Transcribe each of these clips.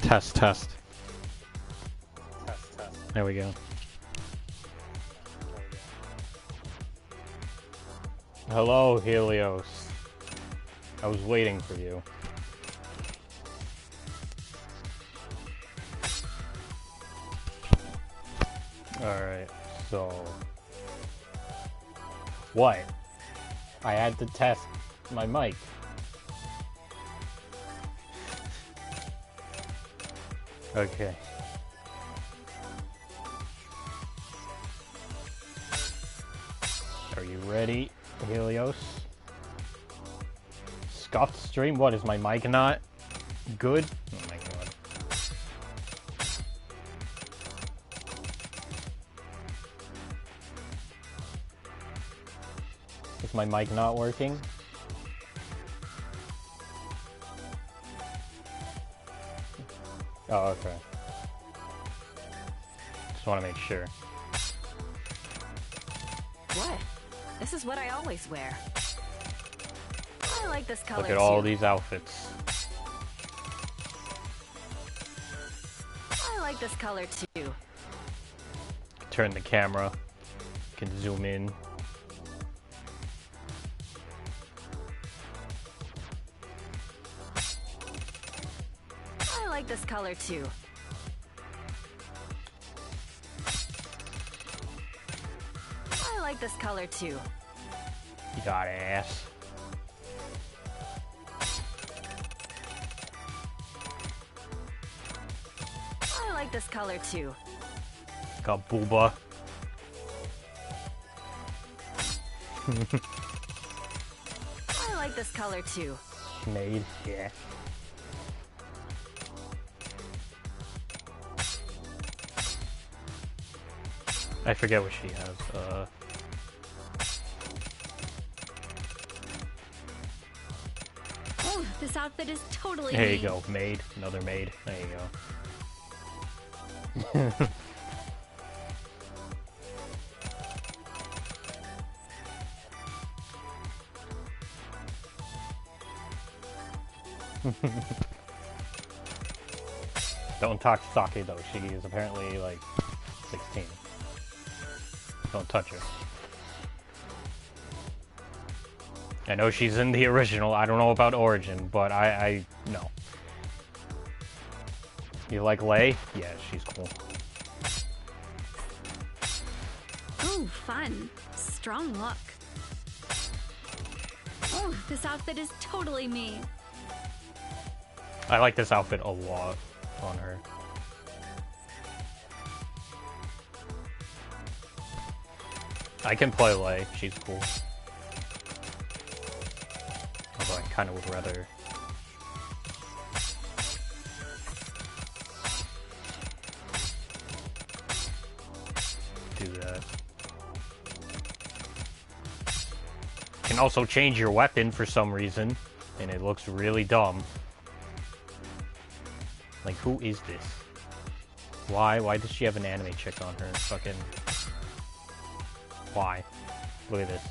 Test, test. Test, test. There we go. Hello, Helios. I was waiting for you. Alright, so... What? I had to test my mic. Okay. Are you ready, Helios? Scuffed stream? What, is my mic not good? Oh my god. Is my mic not working? Oh, okay. Just want to make sure. What? This is what I always wear. I like this color. Look at all these outfits. I like this color too. Turn the camera. Can zoom in. I like this color too. I like this color too. You got ass. I like this color too. Got booba. I like this color too. Made, yeah. I forget what she has. Oh, this outfit is totally There you me. go, maid. Another maid. There you go. Don't touch Saki though. She is apparently like 16. Don't touch her. I know she's in the original. I don't know about Origin, but I know. You like Lei? Yeah, she's cool. Ooh, fun. Strong look. Oh, this outfit is totally me. I like this outfit a lot on her. I can play Lei. She's cool. Although I kind of would rather... do that. You can also change your weapon for some reason, and it looks really dumb. Like, who is this? Why? Why does she have an anime chick on her? Fucking... Why? Look at this.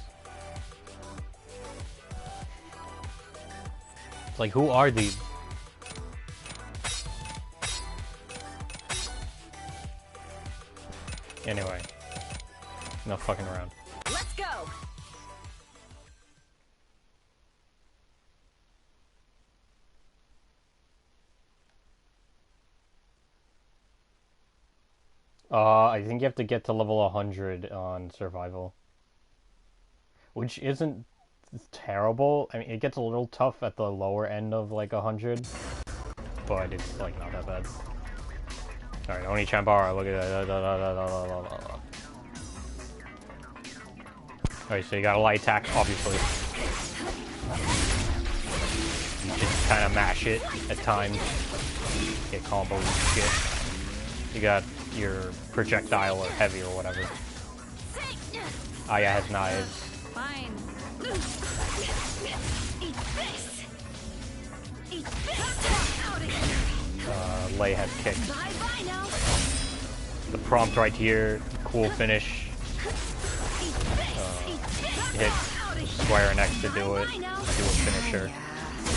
It's like, who are these? Anyway. No fucking around. Let's go. I think you have to get to level 100 on survival. Which isn't terrible. I mean, it gets a little tough at the lower end of like 100. But it's like not that bad. Alright, Oneechanbara, look at that. Alright, so you got a light attack, obviously. You just kind of mash it at times. Get combos and shit. You got your projectile or heavy or whatever. Aya has knives. Fine. Eat this. Eat this. Lei has kicks. Bye now. The prompt right here, cool finish. Hit square and X to do it. Do a finisher.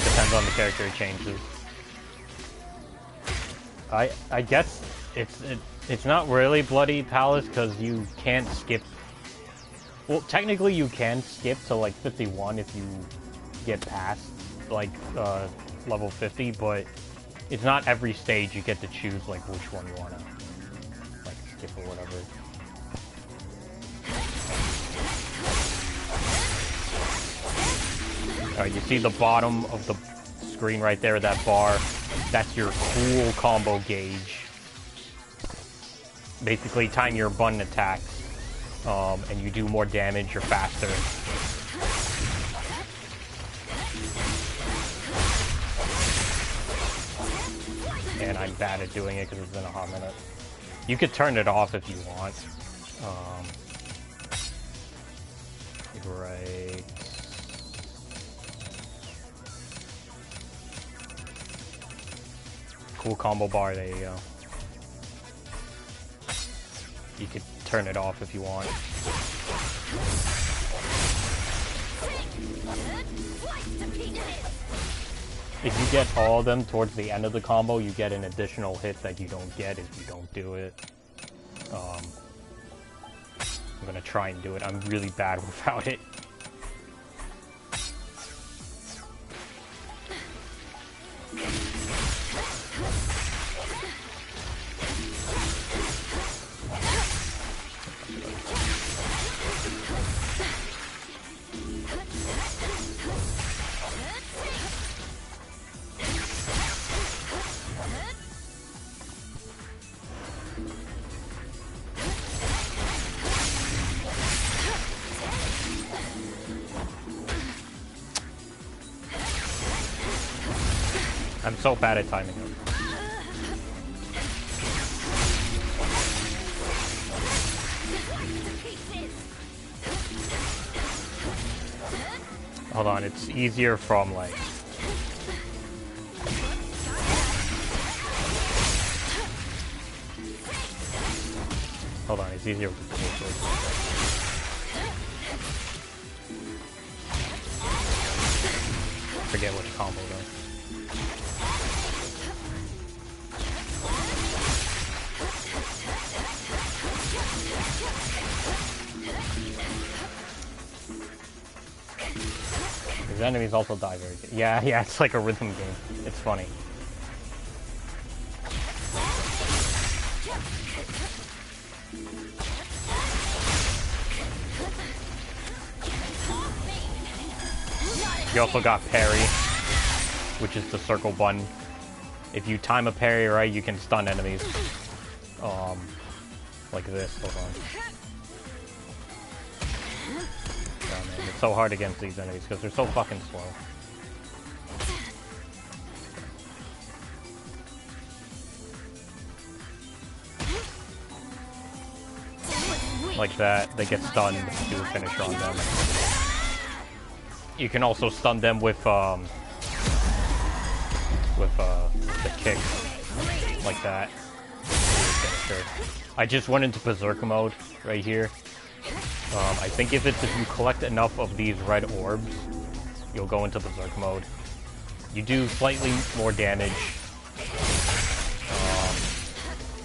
Depends on the character it changes. I guess it's not really Bloody Palace because you can't skip. Well, technically you can skip to like 51 if you get past like level 50, but it's not every stage you get to choose like which one you wanna like skip or whatever. Alright, you see the bottom of the screen right there, that bar? That's your cool combo gauge. Basically, time your button attacks, and you do more damage, you're faster. And I'm bad at doing it because it's been a hot minute. You could turn it off if you want. Right. Cool combo bar, there you go. You could turn it off if you want. If you get all of them towards the end of the combo, you get an additional hit that you don't get if you don't do it. I'm gonna try and do it. I'm really bad without it. I'm so bad at timing them. Hold on, it's easier from like... Hold on, it's easier with the sword. Forget which combo though. His enemies also die very good. Yeah, it's like a rhythm game. It's funny. You also got parry, which is the circle button. If you time a parry right, you can stun enemies. Like this. Hold on. Oh, man, it's so hard against these enemies because they're so fucking slow. Like that, they get stunned, do a finisher on them. You can also stun them with the kick, like that. I just went into Berserker mode right here. I think if you collect enough of these red orbs, you'll go into Berserker mode. You do slightly more damage.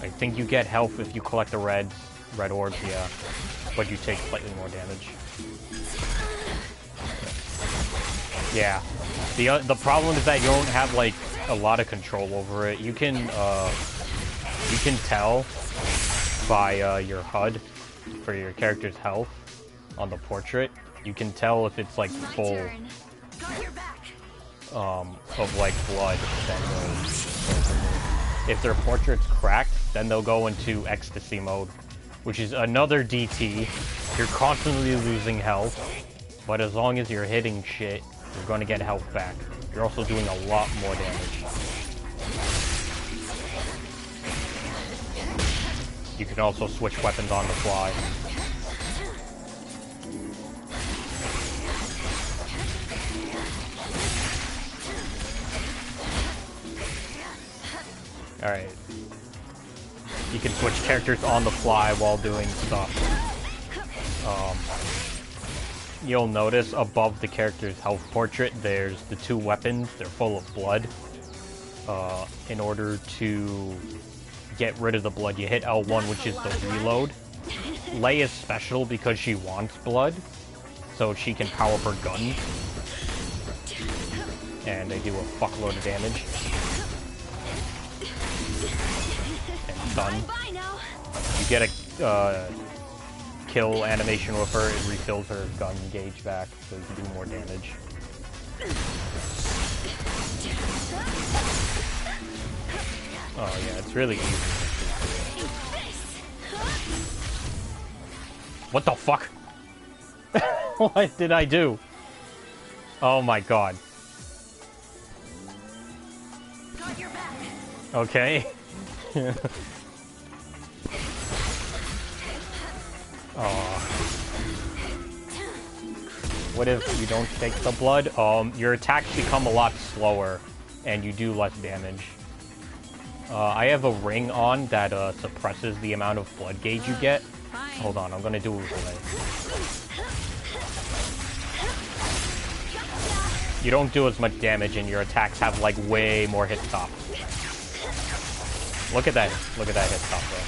I think you get health if you collect the red orbs, yeah. But you take slightly more damage. Yeah. The problem is that you don't have like a lot of control over it. You can tell by your HUD for your character's health on the portrait. You can tell if it's like full of like blood, then if their portrait's cracked, then they'll go into ecstasy mode, which is another DT. You're constantly losing health, but as long as you're hitting shit, you're going to get health back. You're also doing a lot more damage. You can also switch weapons on the fly. Alright. You can switch characters on the fly while doing stuff. You'll notice above the character's health portrait, there's the two weapons. They're full of blood. in order to get rid of the blood, you hit L1, which is the reload. Lei is special because she wants blood, so she can power up her guns. And they do a fuckload of damage. And done. You get a kill animation with her, it refills her gun gauge back, so you can do more damage. Oh yeah, it's really easy. What the fuck? What did I do? Oh my god. Okay. Oh. What if you don't take the blood? Your attacks become a lot slower, and you do less damage. I have a ring on that suppresses the amount of blood gauge you get. Hold on, I'm gonna do it with Lei. You don't do as much damage, and your attacks have like way more hit stop. Look at that hit stop though.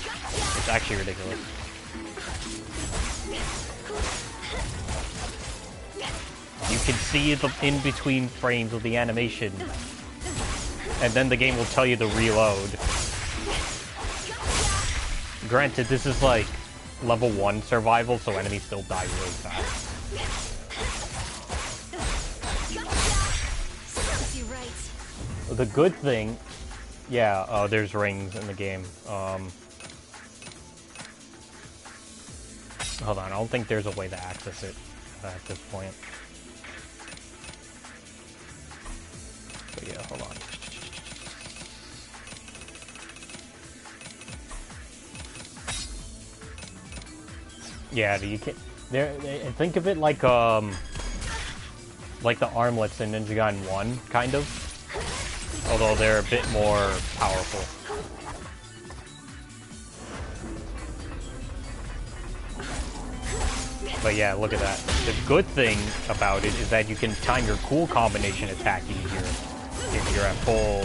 It's actually ridiculous. You can see the in between frames of the animation. And then the game will tell you to reload. Granted, this is like level 1 survival, so enemies still die really fast. The good thing, yeah, there's rings in the game. Hold on, I don't think there's a way to access it at this point. But yeah, hold on. Yeah, you can. Think of it like the armlets in Ninja Gaiden 1, kind of. Although they're a bit more powerful. But yeah, look at that. The good thing about it is that you can time your cool combination attack easier if you're at full,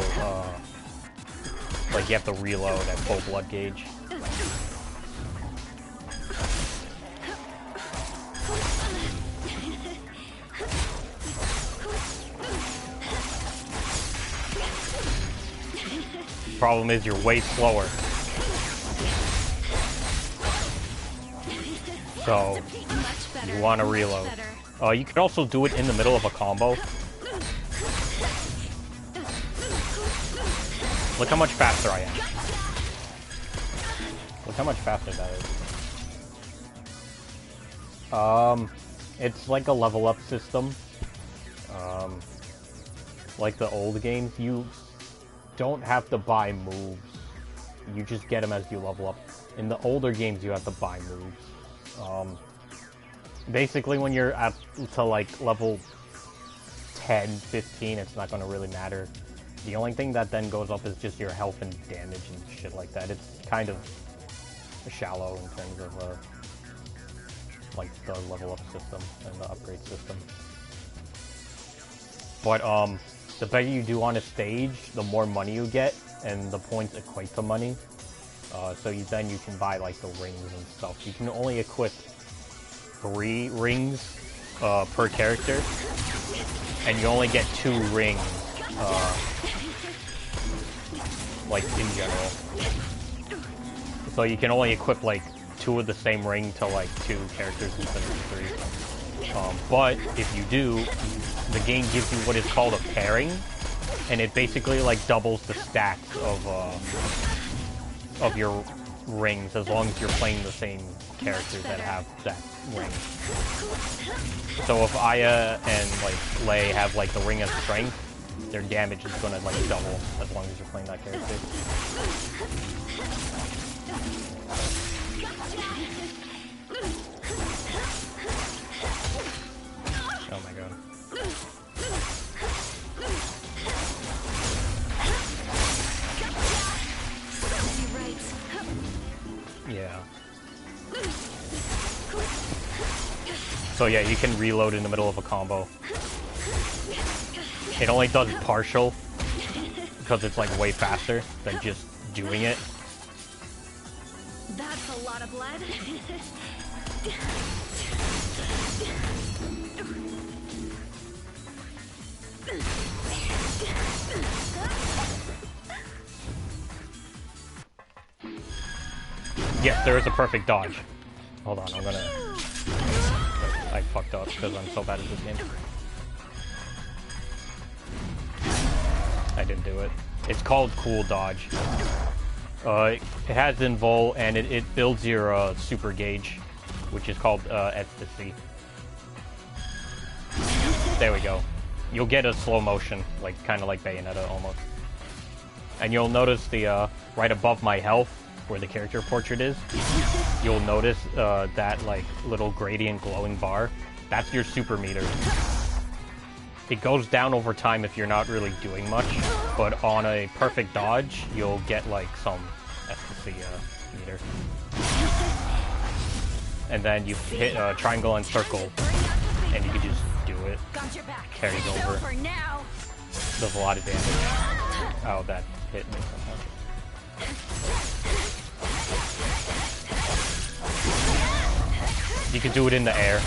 like you have to reload at full blood gauge. Problem is, you're way slower. So, you want to reload. You can also do it in the middle of a combo. Look how much faster I am. Look how much faster that is. It's like a level up system. Like the old games, you don't have to buy moves. You just get them as you level up. In the older games, you have to buy moves. Basically, when you're at to like level 10, 15, it's not going to really matter. The only thing that then goes up is just your health and damage and shit like that. It's kind of shallow in terms of like the level up system and the upgrade system. But the better you do on a stage, the more money you get, and the points equate to money. So then you can buy like the rings and stuff. You can only equip 3 rings per character, and you only get 2 rings, like in general. So you can only equip like 2 of the same ring to like 2 characters instead of 3. But if you do, the game gives you what is called a pairing, and it basically like doubles the stats of your rings as long as you're playing the same characters that have that ring. So if Aya and like Lei have like the ring of strength, their damage is gonna like double as long as you're playing that character. Oh my god. Yeah. So yeah, you can reload in the middle of a combo. It only does partial because it's like way faster than just doing it. That's a lot of blood. Yes, there is a perfect dodge. Hold on, I fucked up because I'm so bad at this game. I didn't do it. It's called cool dodge. It has invul and it builds your super gauge, which is called ecstasy. There we go. You'll get a slow motion, like kind of like Bayonetta almost. And you'll notice the right above my health, where the character portrait is, you'll notice that like little gradient glowing bar. That's your super meter. It goes down over time if you're not really doing much, but on a perfect dodge, you'll get like some efficacy meter. And then you hit triangle and circle, and you can just do it. Carries over. Does a lot of damage. Oh, that hit me somehow. You can do it in the air.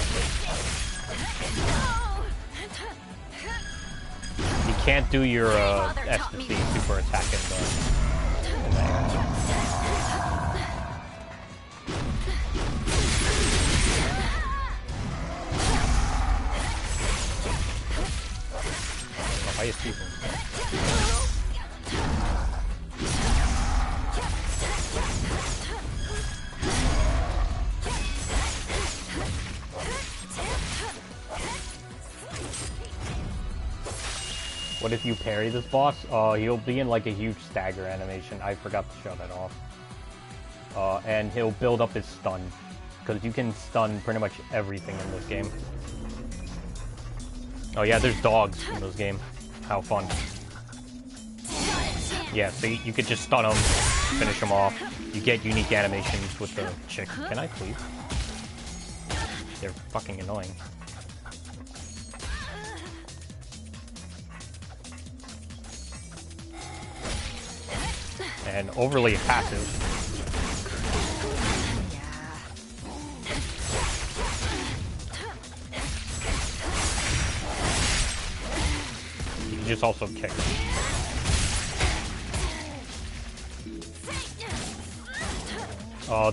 You can't do your SPC super attack in the air. Why is people? What if you parry this boss? He'll be in like a huge stagger animation. I forgot to show that off. And he'll build up his stun, because you can stun pretty much everything in this game. Oh yeah, there's dogs in this game. How fun. Yeah, so you could just stun them, finish them off. You get unique animations with the chick. Can I please? They're fucking annoying. And overly passive. You can just also kick.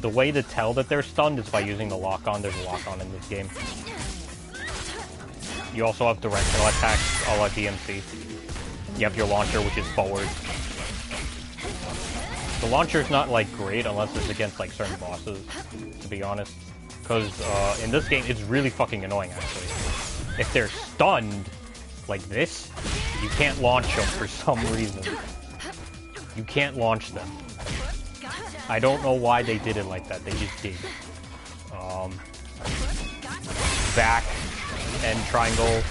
The way to tell that they're stunned is by using the lock-on. There's a lock-on in this game. You also have directional attacks, a la DMC. You have your launcher, which is forward. The launcher's not like great unless it's against like certain bosses, to be honest. Because in this game, it's really fucking annoying actually. If they're stunned like this, you can't launch them for some reason. You can't launch them. I don't know why they did it like that. They just did. Back and triangle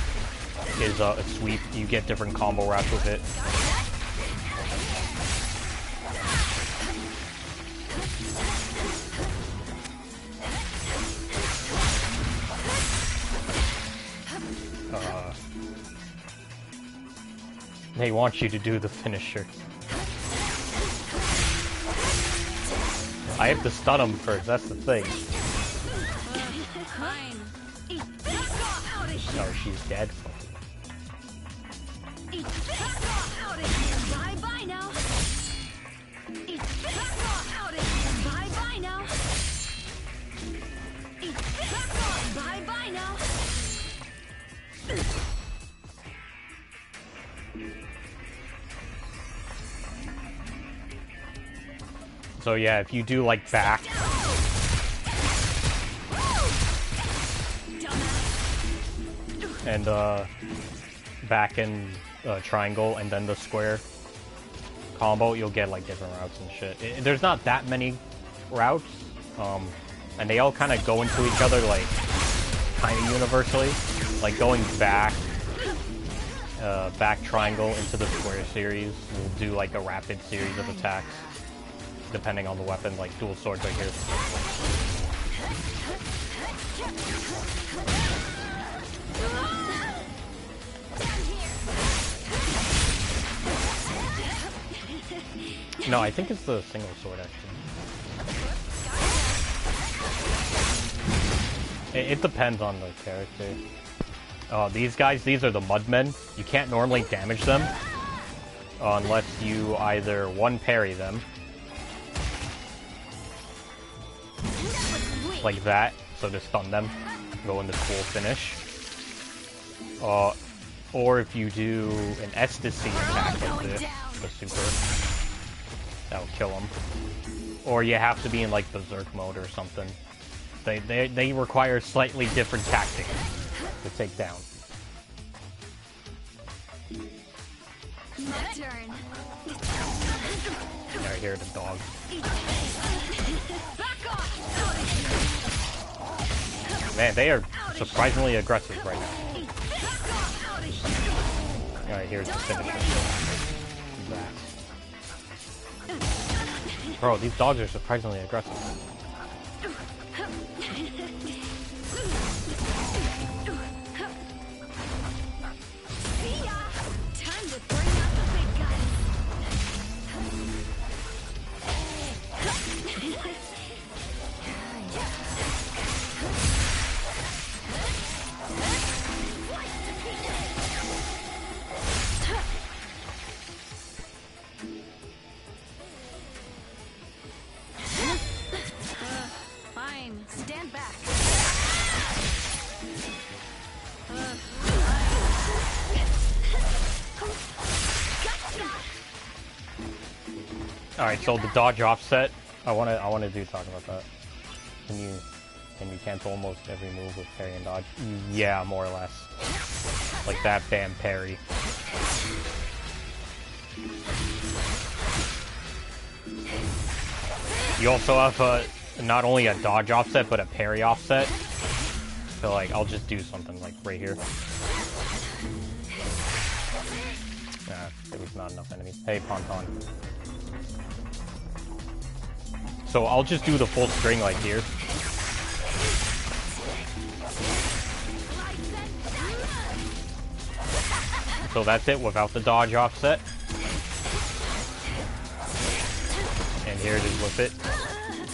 is a sweep. You get different combo routes with it. They want you to do the finisher. I have to stun him first, that's the thing. Oh, she's dead. Bye-bye now. Bye-bye now. Bye-bye now. So yeah, if you do like back and back and triangle and then the square combo, you'll get like different routes and shit. There's not that many routes, and they all kind of go into each other like kind of universally. Like going back triangle into the square series will do like a rapid series of attacks. Depending on the weapon, like dual swords right here. No, I think it's the single sword actually. It depends on the character. These guys, these are the Mudmen. You can't normally damage them unless you either one parry them, like that, so to stun them, go into cool finish. Or if you do an ecstasy attack like this, the super, that'll kill them. Or you have to be in like berserk mode or something. They require slightly different tactics to take down. Alright, here are the dogs. Man, they are surprisingly aggressive right now. Alright, here's the finisher. Bro, these dogs are surprisingly aggressive. Stand back. Alright, so the dodge offset, I wanna do talk about that. Can you cancel almost every move with parry and dodge? Yeah, more or less. Like that bam parry. You also have not only a dodge offset, but a parry offset. So like, I'll just do something like right here. Nah, there was not enough enemies. Hey, Ponton. So I'll just do the full string like here. So that's it without the dodge offset. And here it is with it.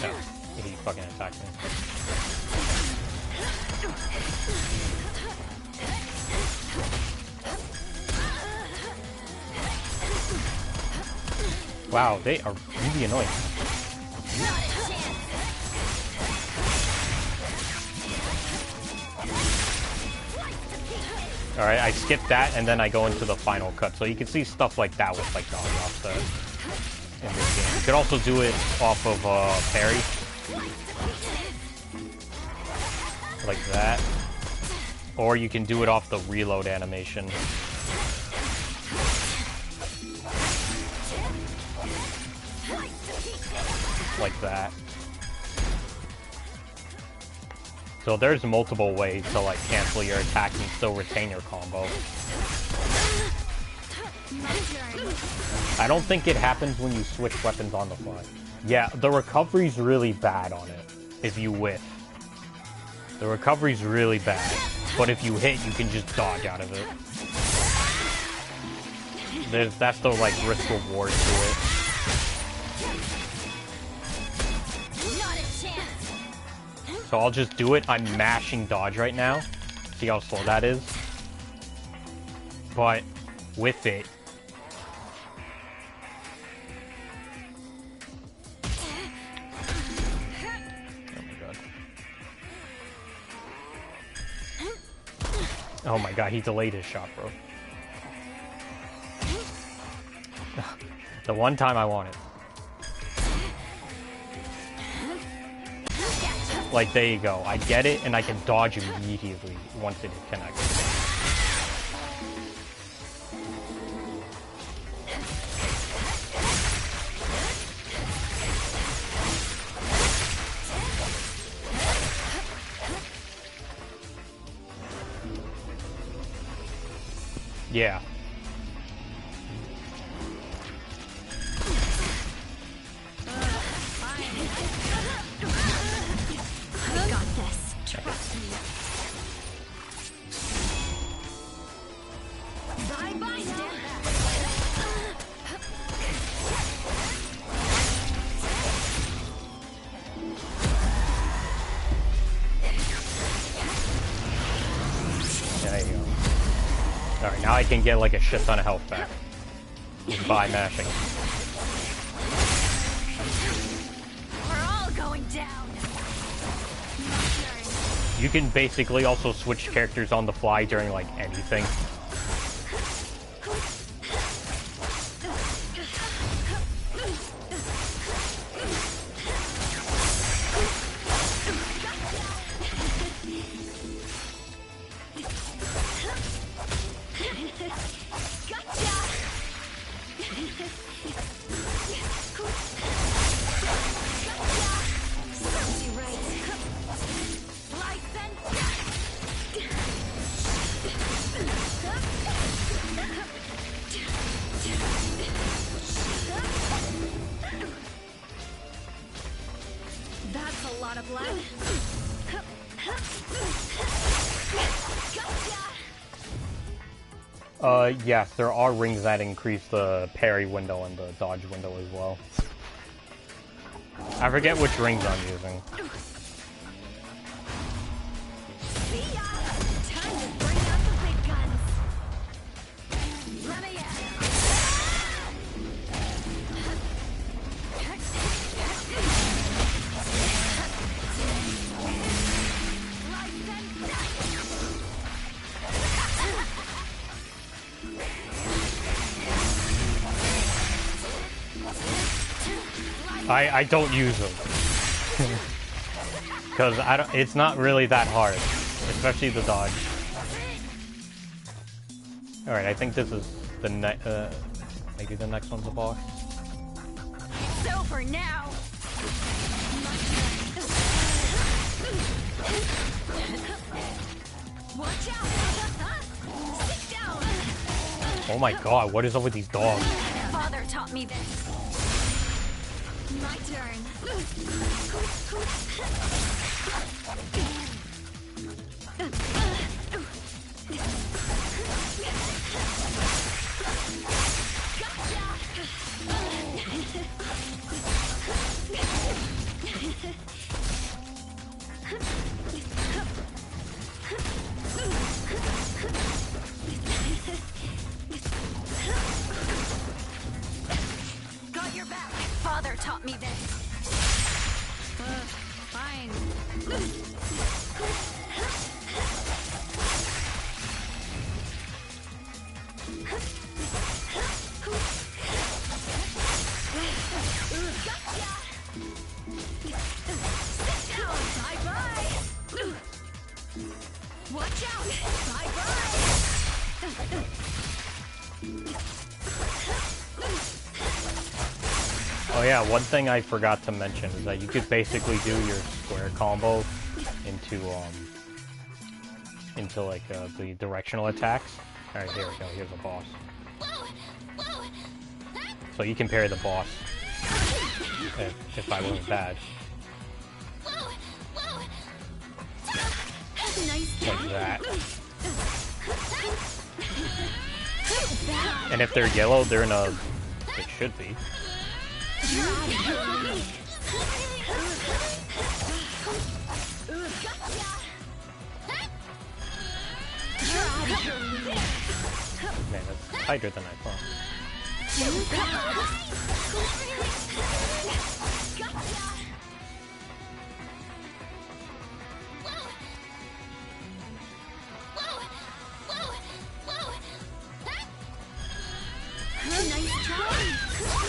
Oh, he fucking attacked me. Wow, they are really annoying. Alright, I skip that and then I go into the final cut. So you can see stuff like that with like dodge offset in this game. You could also do it off of parry. Like that. Or you can do it off the reload animation. Like that. So there's multiple ways to like cancel your attack and still retain your combo. I don't think it happens when you switch weapons on the fly. Yeah, the recovery's really bad on it if you whiff. The recovery's really bad, but if you hit, you can just dodge out of it. That's the like risk reward to it. So I'll just do it. I'm mashing dodge right now. See how slow that is? But with it, oh my god, he delayed his shot, bro. The one time I want it. Like, there you go. I get it, and I can dodge immediately once it connects. Yeah. Alright, now I can get like a shit ton of health back. Just by mashing. We're all going down. You can basically also switch characters on the fly during like anything. That's a lot of blood. Yes, there are rings that increase the parry window and the dodge window as well. I forget which rings I'm using. See ya! Time to bring out the big guns. Let me at it. I don't use them. Because it's not really that hard. Especially the dodge. Alright, I think this is the maybe the next one's a boss. It's over now. Watch out! Sit down. Oh my god, what is up with these dogs? Father taught me this. My turn. Got your back. Father taught me this. Fine. Sit down. Bye-bye. Watch out. Bye-bye. Oh yeah, one thing I forgot to mention is that you could basically do your square combo into like the directional attacks. Alright, here we go, here's a boss. So you can parry the boss if I wasn't bad. Like that. And if they're yellow, they're in a... It should be. Man, that's tighter than I thought.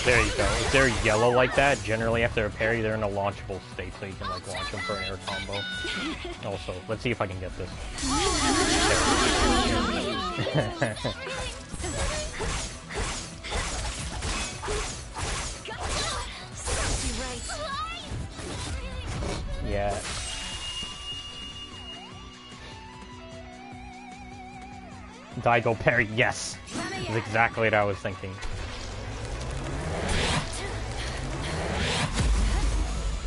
There you go. If they're yellow like that, generally after a parry, they're in a launchable state, so you can like launch them for an air combo. Also, let's see if I can get this. Yeah. Daigo parry, yes! That's exactly what I was thinking.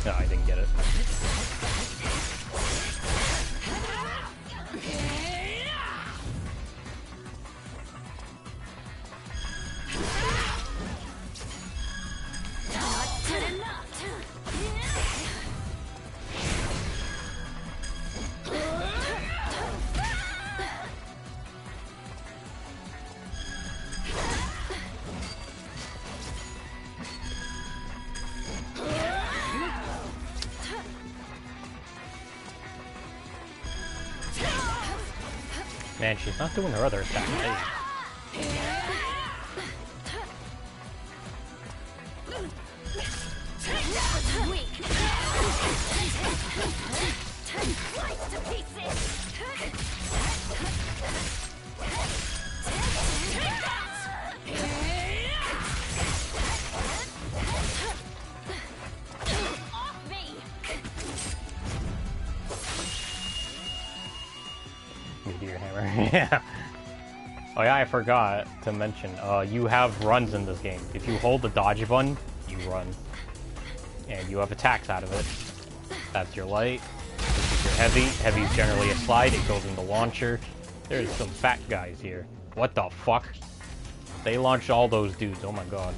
No, I didn't get it. Man, she's not doing her other attack. Meteor hammer. Yeah. Oh yeah, I forgot to mention, you have runs in this game. If you hold the dodge button, you run. And you have attacks out of it. That's your light. This is your heavy. Heavy's generally a slide, it goes in the launcher. There's some fat guys here. What the fuck? They launched all those dudes, oh my god.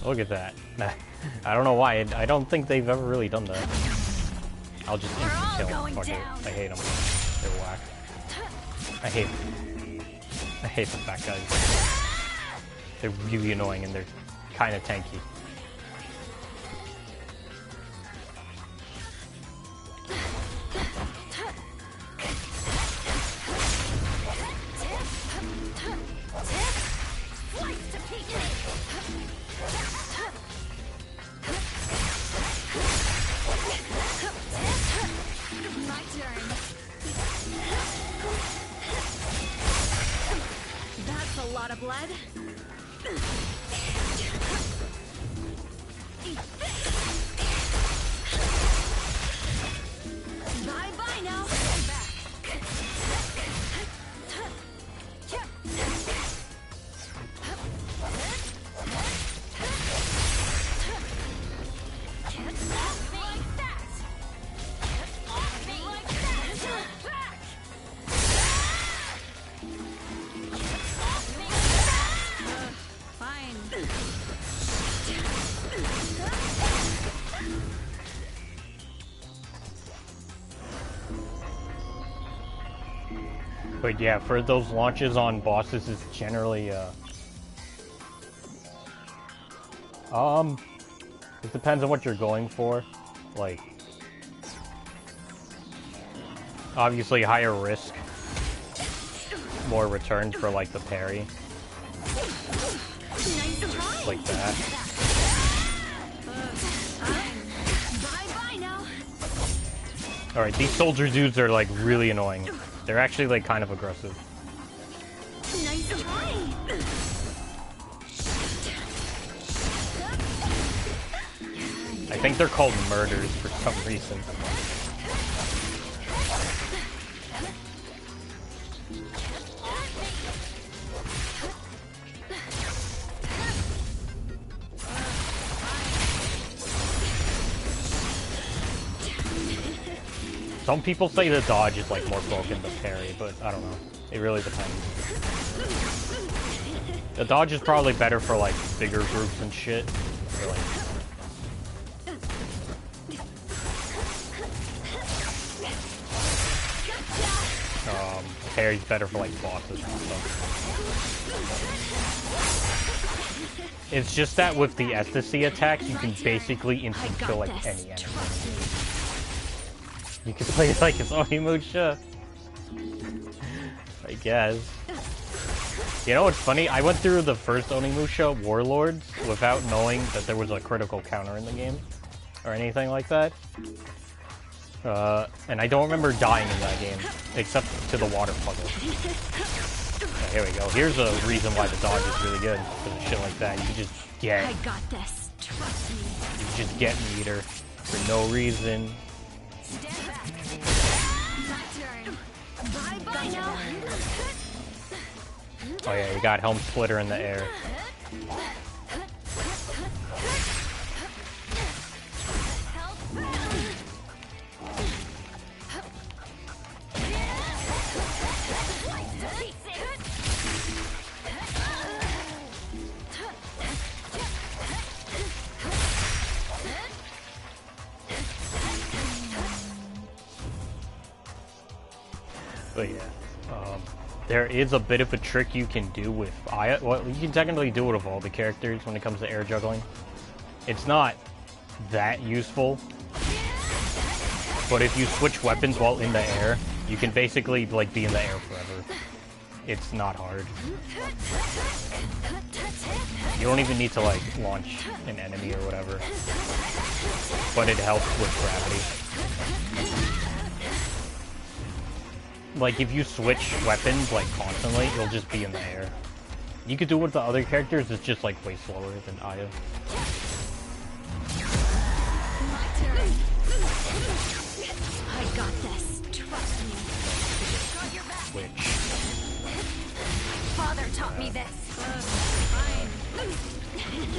Look at that. I don't know why, I don't think they've ever really done that. I'll just instant kill them. Fuck it. I hate them. They're whack. I hate the fat guys. They're really annoying and they're kind of tanky. That's a lot of blood. Bye-bye now. But yeah, for those launches on bosses, it's generally, it depends on what you're going for. Like, obviously higher risk, more returns for like the parry. Like that. Alright, these soldier dudes are like really annoying. They're actually like kind of aggressive. I think they're called murders for some reason. Some people say the dodge is like more broken than parry, but I don't know. It really depends. The dodge is probably better for like bigger groups and shit. Or, like, parry's better for like bosses and stuff. It's just that with the ecstasy attacks, you can basically instant kill like any enemy. You can play it like it's Oneechanbara. I guess. You know what's funny? I went through the first Oneechanbara Warlords without knowing that there was a critical counter in the game. Or anything like that. And I don't remember dying in that game. Except to the water puzzle. Okay, here we go. Here's a reason why the dodge is really good. Because of shit like that. You just get... I got this. Trust me. You just get meter for no reason. Bye-bye now. Oh yeah, you got Helm Splitter in the air. But yeah, there is a bit of a trick you can do with well, you can technically do it with all the characters when it comes to air juggling. It's not that useful, But if you switch weapons while in the air, you can basically like be in the air forever. It's not hard. You don't even need to like launch an enemy or whatever. But it helps with gravity. Like if you switch weapons like constantly, you'll just be in the air. You could do it with the other characters, it's just like way slower than Aya. I got this. Trust me. Got your back. Which Father taught me this.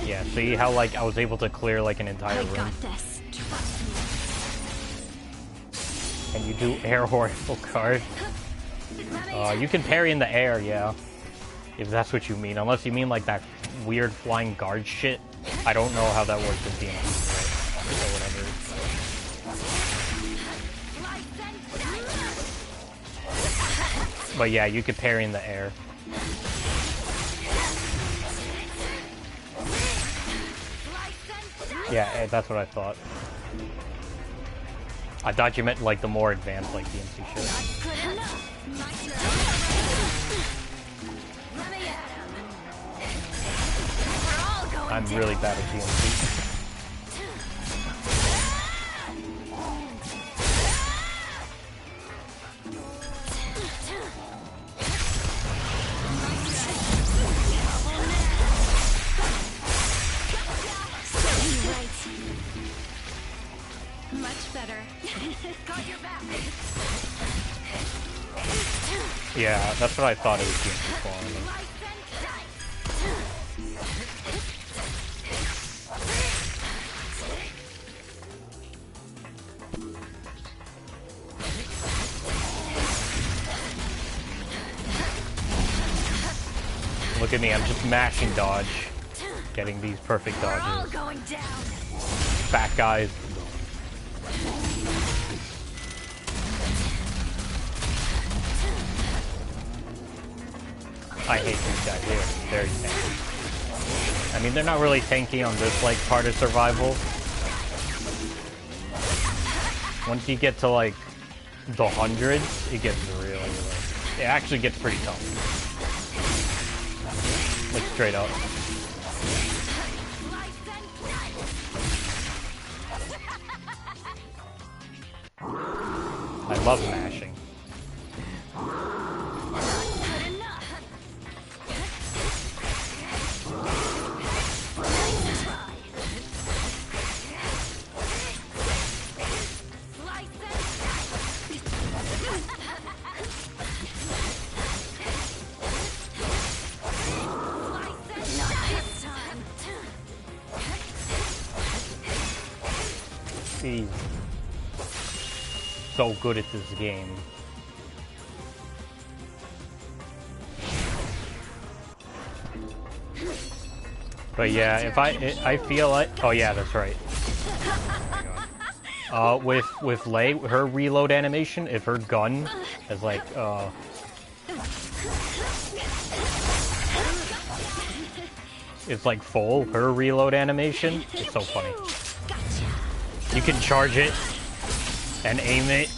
yeah, see how like I was able to clear like an entire I room? got this. Trust me. And you do air horrible card. You can parry in the air, yeah. If that's what you mean. Unless you mean like that weird flying guard shit. I don't know how that works in DMC, right? Or whatever. But yeah, you could parry in the air. Yeah, that's what I thought. I thought you meant like the more advanced like DMC shit. I'm really bad at DMC. Much better. Got your back. Yeah, that's what I thought it was doing before. Look at me, I'm just mashing dodge. Getting these perfect dodges. Going down. Fat guys. I hate these guys. They're very tanky. I mean, they're not really tanky on this like part of survival. Once you get to like the hundreds, it gets really like, it actually gets pretty tough. Like straight up. I love mashing. He's so good at this game. But yeah, if I feel like, oh yeah, that's right. With Lei, her reload animation, if her gun is like it's like full, her reload animation is so funny. You can charge it and aim it.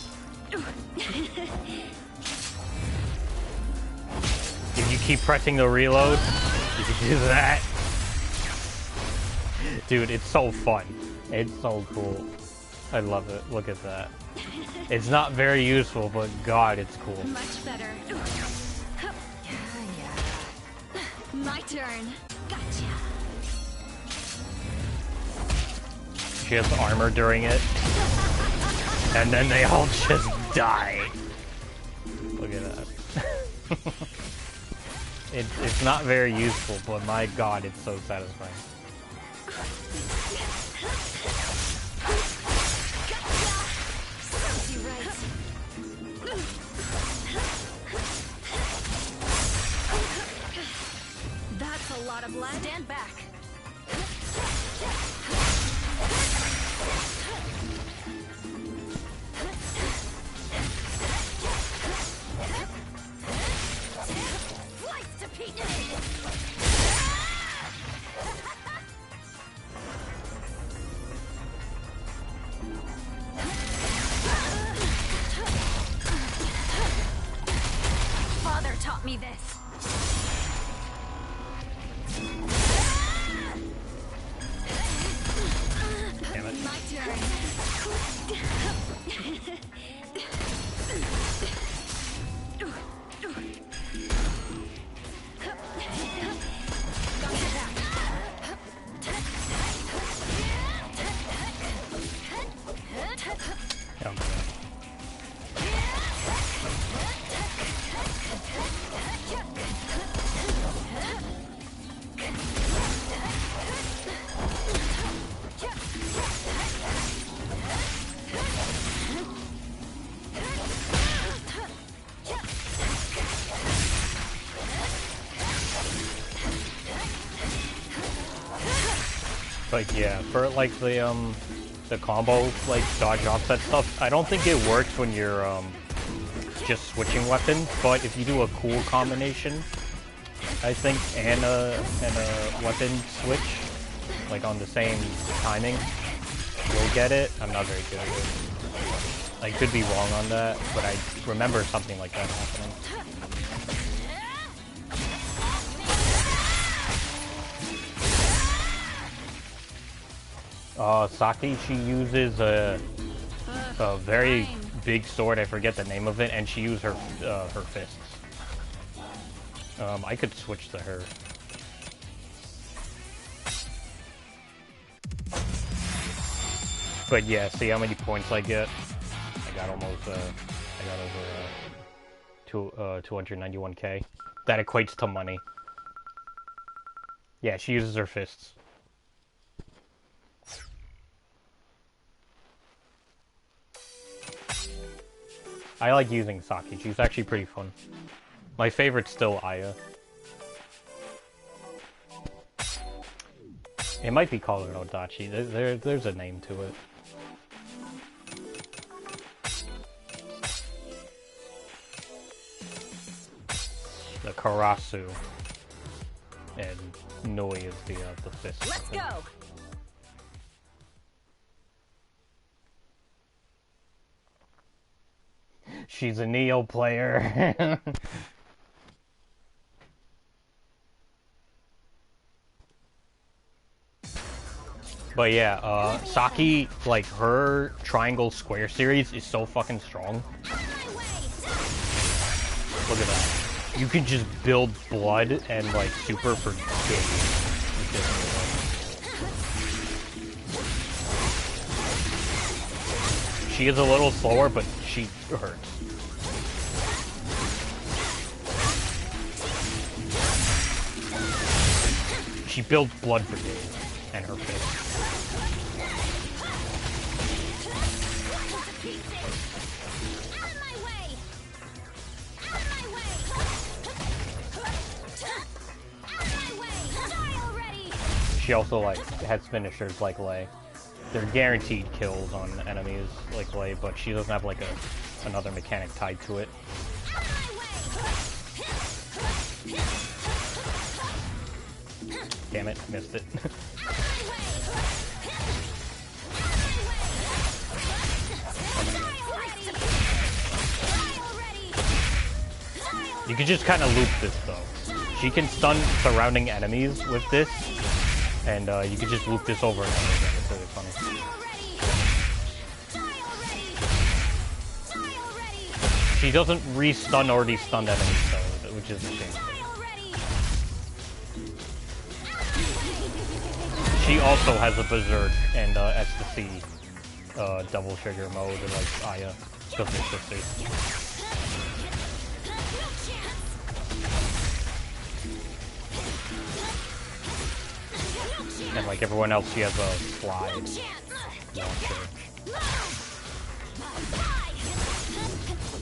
If you keep pressing the reload, you can do that. Dude, it's so fun. It's so cool. I love it. Look at that. It's not very useful, but God, it's cool. Much better. My turn. Gotcha. She has armor during it. And then they all just die. Look at that. It's not very useful, but my God, it's so satisfying. That's a lot of blood. Stand back. Slice to pieces. taught me this. Damn it. My turn. Oh, man. But yeah, for like the combo like dodge offset stuff, I don't think it works when you're just switching weapons. But if you do a cool combination, I think, and a weapon switch, like on the same timing, you'll get it. I'm not very good at it. I could be wrong on that, but I remember something like that happening. Saki, she uses a very big sword. I forget the name of it, and she uses her fists. I could switch to her. But yeah, see how many points I get? I got almost, I got over 291k. That equates to money. Yeah, she uses her fists. I like using Saki. She's actually pretty fun. My favorite's still Aya. It might be called an Odachi. There's a name to it. The Karasu. And Noi is the fist. Let's go. She's a Neo player. But yeah, Saki, like, her triangle square series is so fucking strong. Look at that. You can just build blood and, like, super for days. She is a little slower, but she hurts. She builds blood for days, and her fist. She also, like, has finishers like Lei. They're guaranteed kills on enemies like Lei, but she doesn't have, like, another mechanic tied to it. Damn it, missed it. You can just kind of loop this, though. She can stun surrounding enemies with this, and you can just loop this over and over again. It's really funny. She doesn't re-stun already stunned enemies, though, which is a shame. She also has a Berserk and S2C double trigger mode, like Aya, because they're sisters. And like everyone else, she has a slide launcher.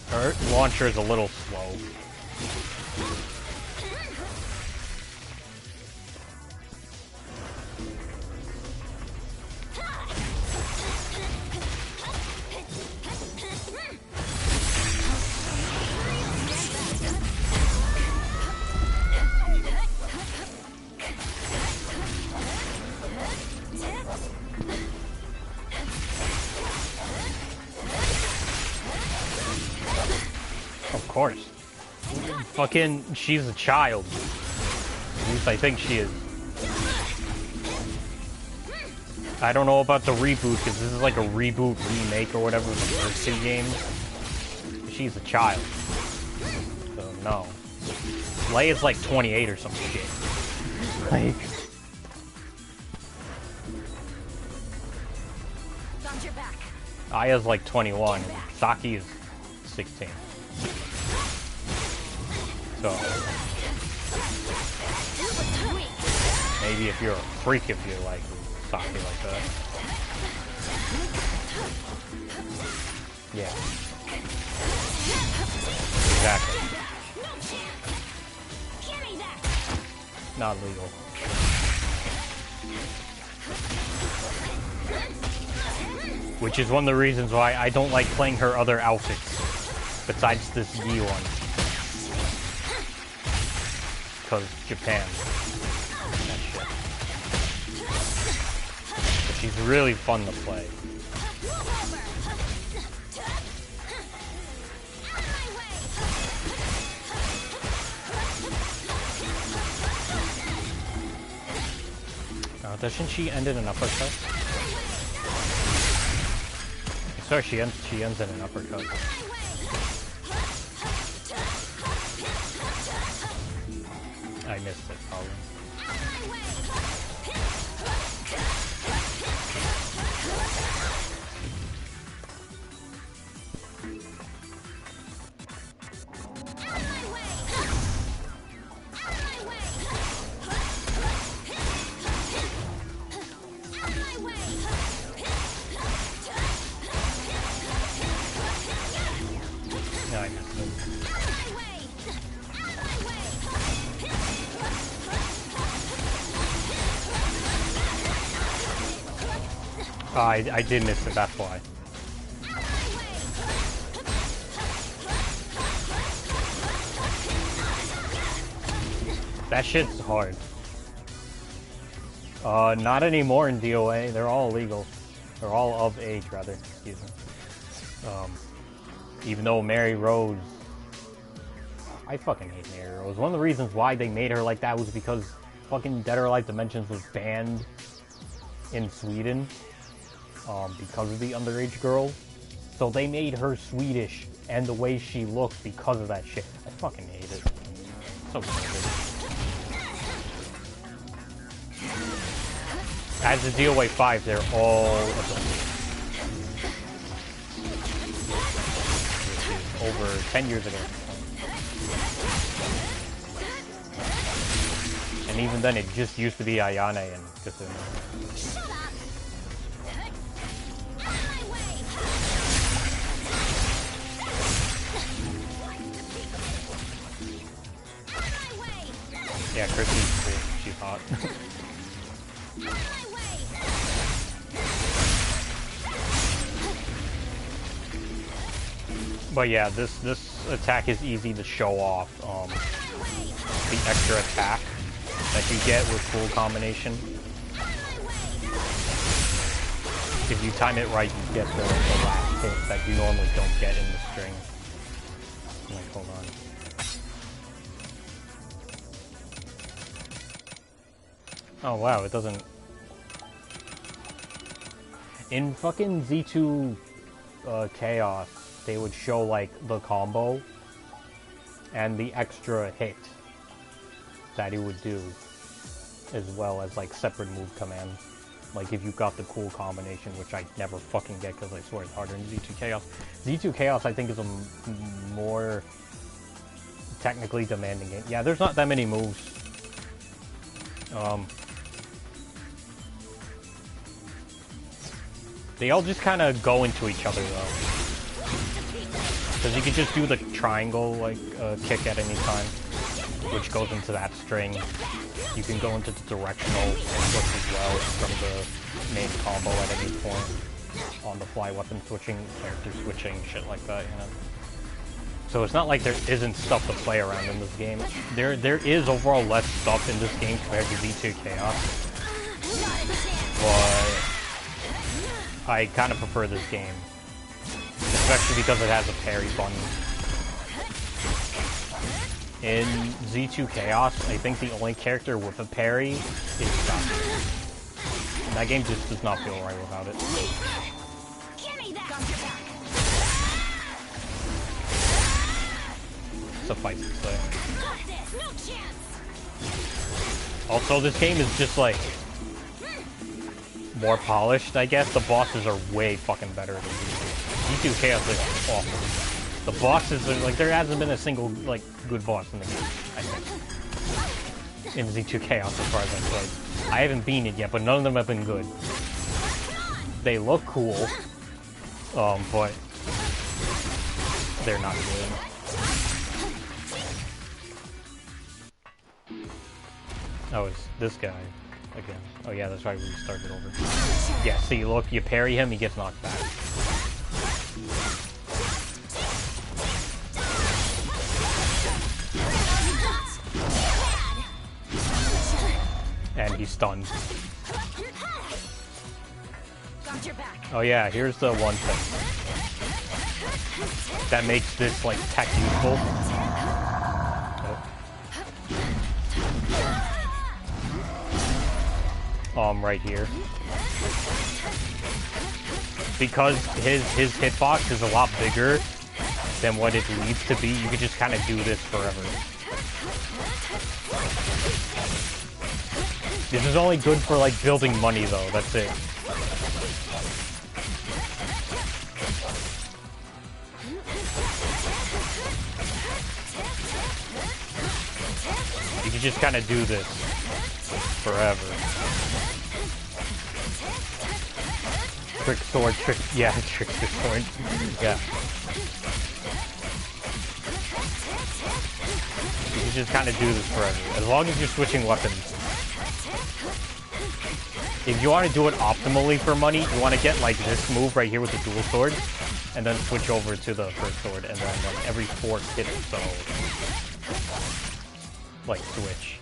Her launcher is a little slow. Of course. Fucking, she's a child. At least I think she is. I don't know about the reboot, because this is like a reboot, remake, or whatever of the first two games. She's a child. So, no. Leia's like 28 or some shit. Like... Found your back. Aya's like 21, and Saki is 16. So... maybe if you're a freak if you like Saki like that. Yeah. Exactly. Not legal. Which is one of the reasons why I don't like playing her other outfits. Besides this Yi one. Because Japan. That shit. But she's really fun to play. Doesn't she end in an uppercut? Sorry, she ends in an uppercut. I missed it, probably. I did miss it, that's why. That shit's hard. Not anymore in DOA. They're all illegal. They're all of age, rather. Excuse me. Even though Mary Rose... I fucking hate Mary Rose. One of the reasons why they made her like that was because fucking Dead or Alive Dimensions was banned in Sweden. Because of the underage girl. So they made her Swedish and the way she looked because of that shit. I fucking hate it. So stupid. As of DOA 5, they're all adults. Which is over 10 years ago. And even then, it just used to be Ayane and Kasumi. Yeah, Chrissy's cool. She's hot. But yeah, this attack is easy to show off. The extra attack that you get with full combination. If you time it right, you get the last hit that you normally don't get in the string. Like, hold on. Oh wow, it doesn't... In fucking Z2 Chaos, they would show like the combo and the extra hit that he would do, as well as like separate move commands. Like if you got the cool combination, which I never fucking get because I swear it's harder in Z2 Chaos. Z2 Chaos I think is a more technically demanding game. Yeah, there's not that many moves. They all just kind of go into each other though. Because you can just do the triangle like kick at any time, which goes into that string. You can go into the directional inputs as well from the main combo at any point. On the fly weapon switching, character switching, shit like that, you know. So it's not like there isn't stuff to play around in this game. There is overall less stuff in this game compared to Z2 Chaos. But I kind of prefer this game. Especially because it has a parry button In Z2 Chaos, I think the only character with a parry is Scott. That game just does not feel right without it. Gimme that. Suffice to say. Got this. No chance. Also, this game is just like more polished, I guess. The bosses are way fucking better than Z2. Z2 Chaos is awful. The bosses are like, there hasn't been a single like good boss in the game, I think. In Z2 Chaos as far as I've played. I haven't beaten it yet, but none of them have been good. They look cool, but they're not good. Oh, it's this guy again. Oh yeah, that's right, we started over. Yeah, see, look, you parry him, he gets knocked back. And he's stunned. Got your back. Oh yeah, here's the one thing that makes this like tech useful. Oh. Right here. Because his hitbox is a lot bigger than what it needs to be, you can just kind of do this forever. This is only good for like building money though, that's it. You can just kind of do this forever. Trick sword, trickster sword. Yeah. You can just kind of do this forever, as long as you're switching weapons. If you want to do it optimally for money, you want to get like this move right here with the dual sword, and then switch over to the first sword, and then like every fork hit it, so like switch.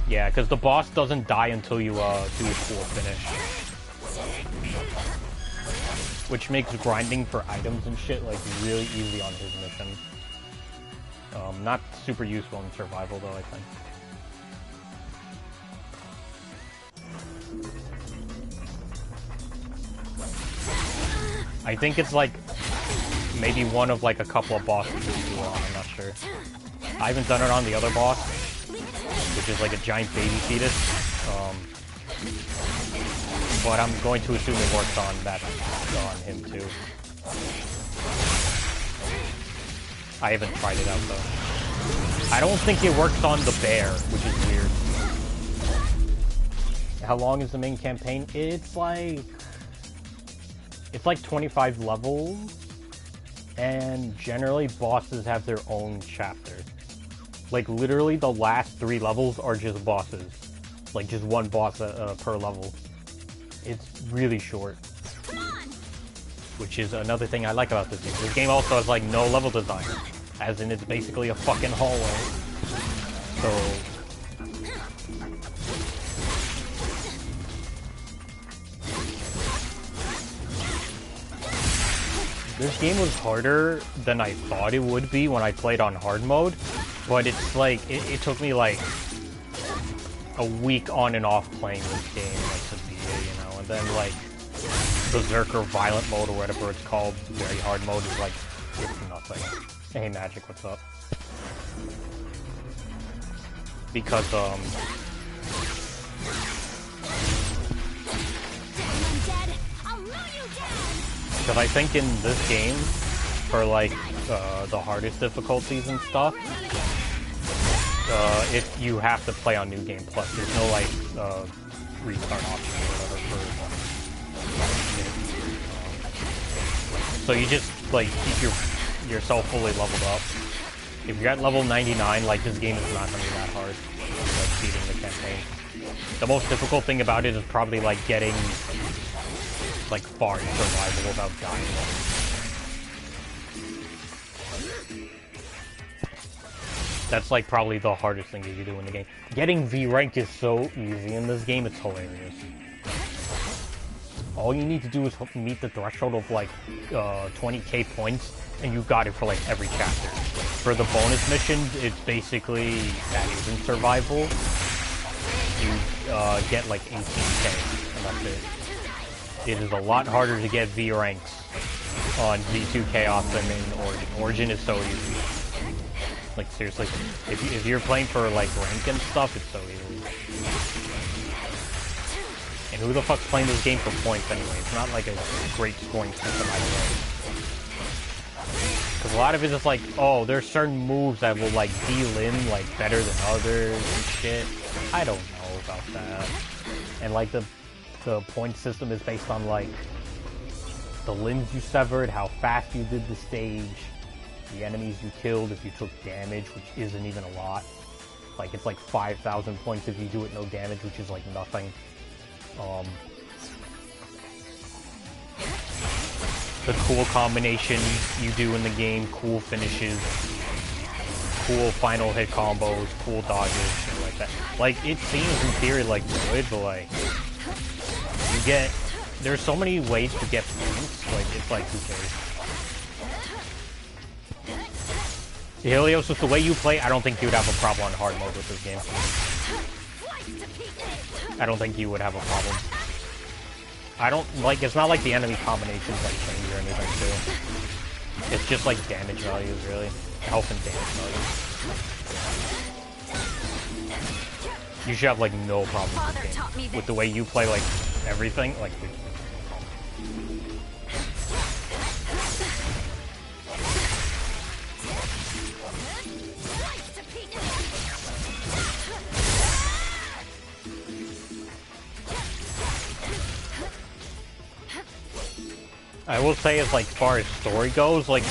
Yeah, because the boss doesn't die until you do a full finish, which makes grinding for items and shit like really easy on his mission. Not super useful in survival though, I think. I think it's like maybe one of like a couple of bosses you can do it on, I'm not sure. I haven't done it on the other boss, which is like a giant baby fetus. But I'm going to assume it works on that, on him too. I haven't tried it out though. I don't think it works on the bear, which is weird. How long is the main campaign? It's like 25 levels, and generally bosses have their own chapter. Like literally the last 3 levels are just bosses. Like just one boss per level. It's really short. Which is another thing I like about this game. This game also has like no level design. As in it's basically a fucking hallway. So this game was harder than I thought it would be when I played on hard mode, but it's like, it took me like a week on and off playing this game like to beat it, you know, and then like Berserker Violent mode or whatever it's called, very hard mode is like, it's nothing. Hey Magic, what's up? Because because I think in this game, for like the hardest difficulties and stuff, if you have to play on New Game Plus, there's no like restart option or whatever for so you just like keep yourself fully leveled up. If you're at level 99, like this game is not gonna be that hard, like beating the campaign. The most difficult thing about it is probably like getting like far in survival without dying. That's like probably the hardest thing you can do in the game. Getting V rank is so easy in this game, it's hilarious. all you need to do is meet the threshold of like 20k points, and you got it for like every chapter. For the bonus missions, it's basically that isn't survival. You get like 18k, and that's it. It is a lot harder to get V ranks on V2 Chaos than in Origin. Origin is so easy. Like seriously, if you're playing for like rank and stuff, it's so easy. And who the fuck's playing this game for points anyway? It's not like a great scoring system either way. Because a lot of it is like, oh, there's certain moves that will like deal in like better than others and shit. I don't know about that. And like the point system is based on like the limbs you severed, how fast you did the stage, the enemies you killed if you took damage, which isn't even a lot. Like it's like 5,000 points if you do it no damage, which is like nothing. The cool combination you do in the game, cool finishes, cool final hit combos, cool dodges, shit like that. Like, it seems in theory like good, but like, you get, there's so many ways to get points, like, it's like, who cares? Helios, with the way you play, I don't think you would have a problem on hard mode with this game. I don't think you would have a problem. I don't, like, it's not like the enemy combinations like change or anything too. It's just like damage values, really. Health and damage values. You should have, like, no problem with this game. With the way you play, like, everything, like, I will say, as like far as story goes, like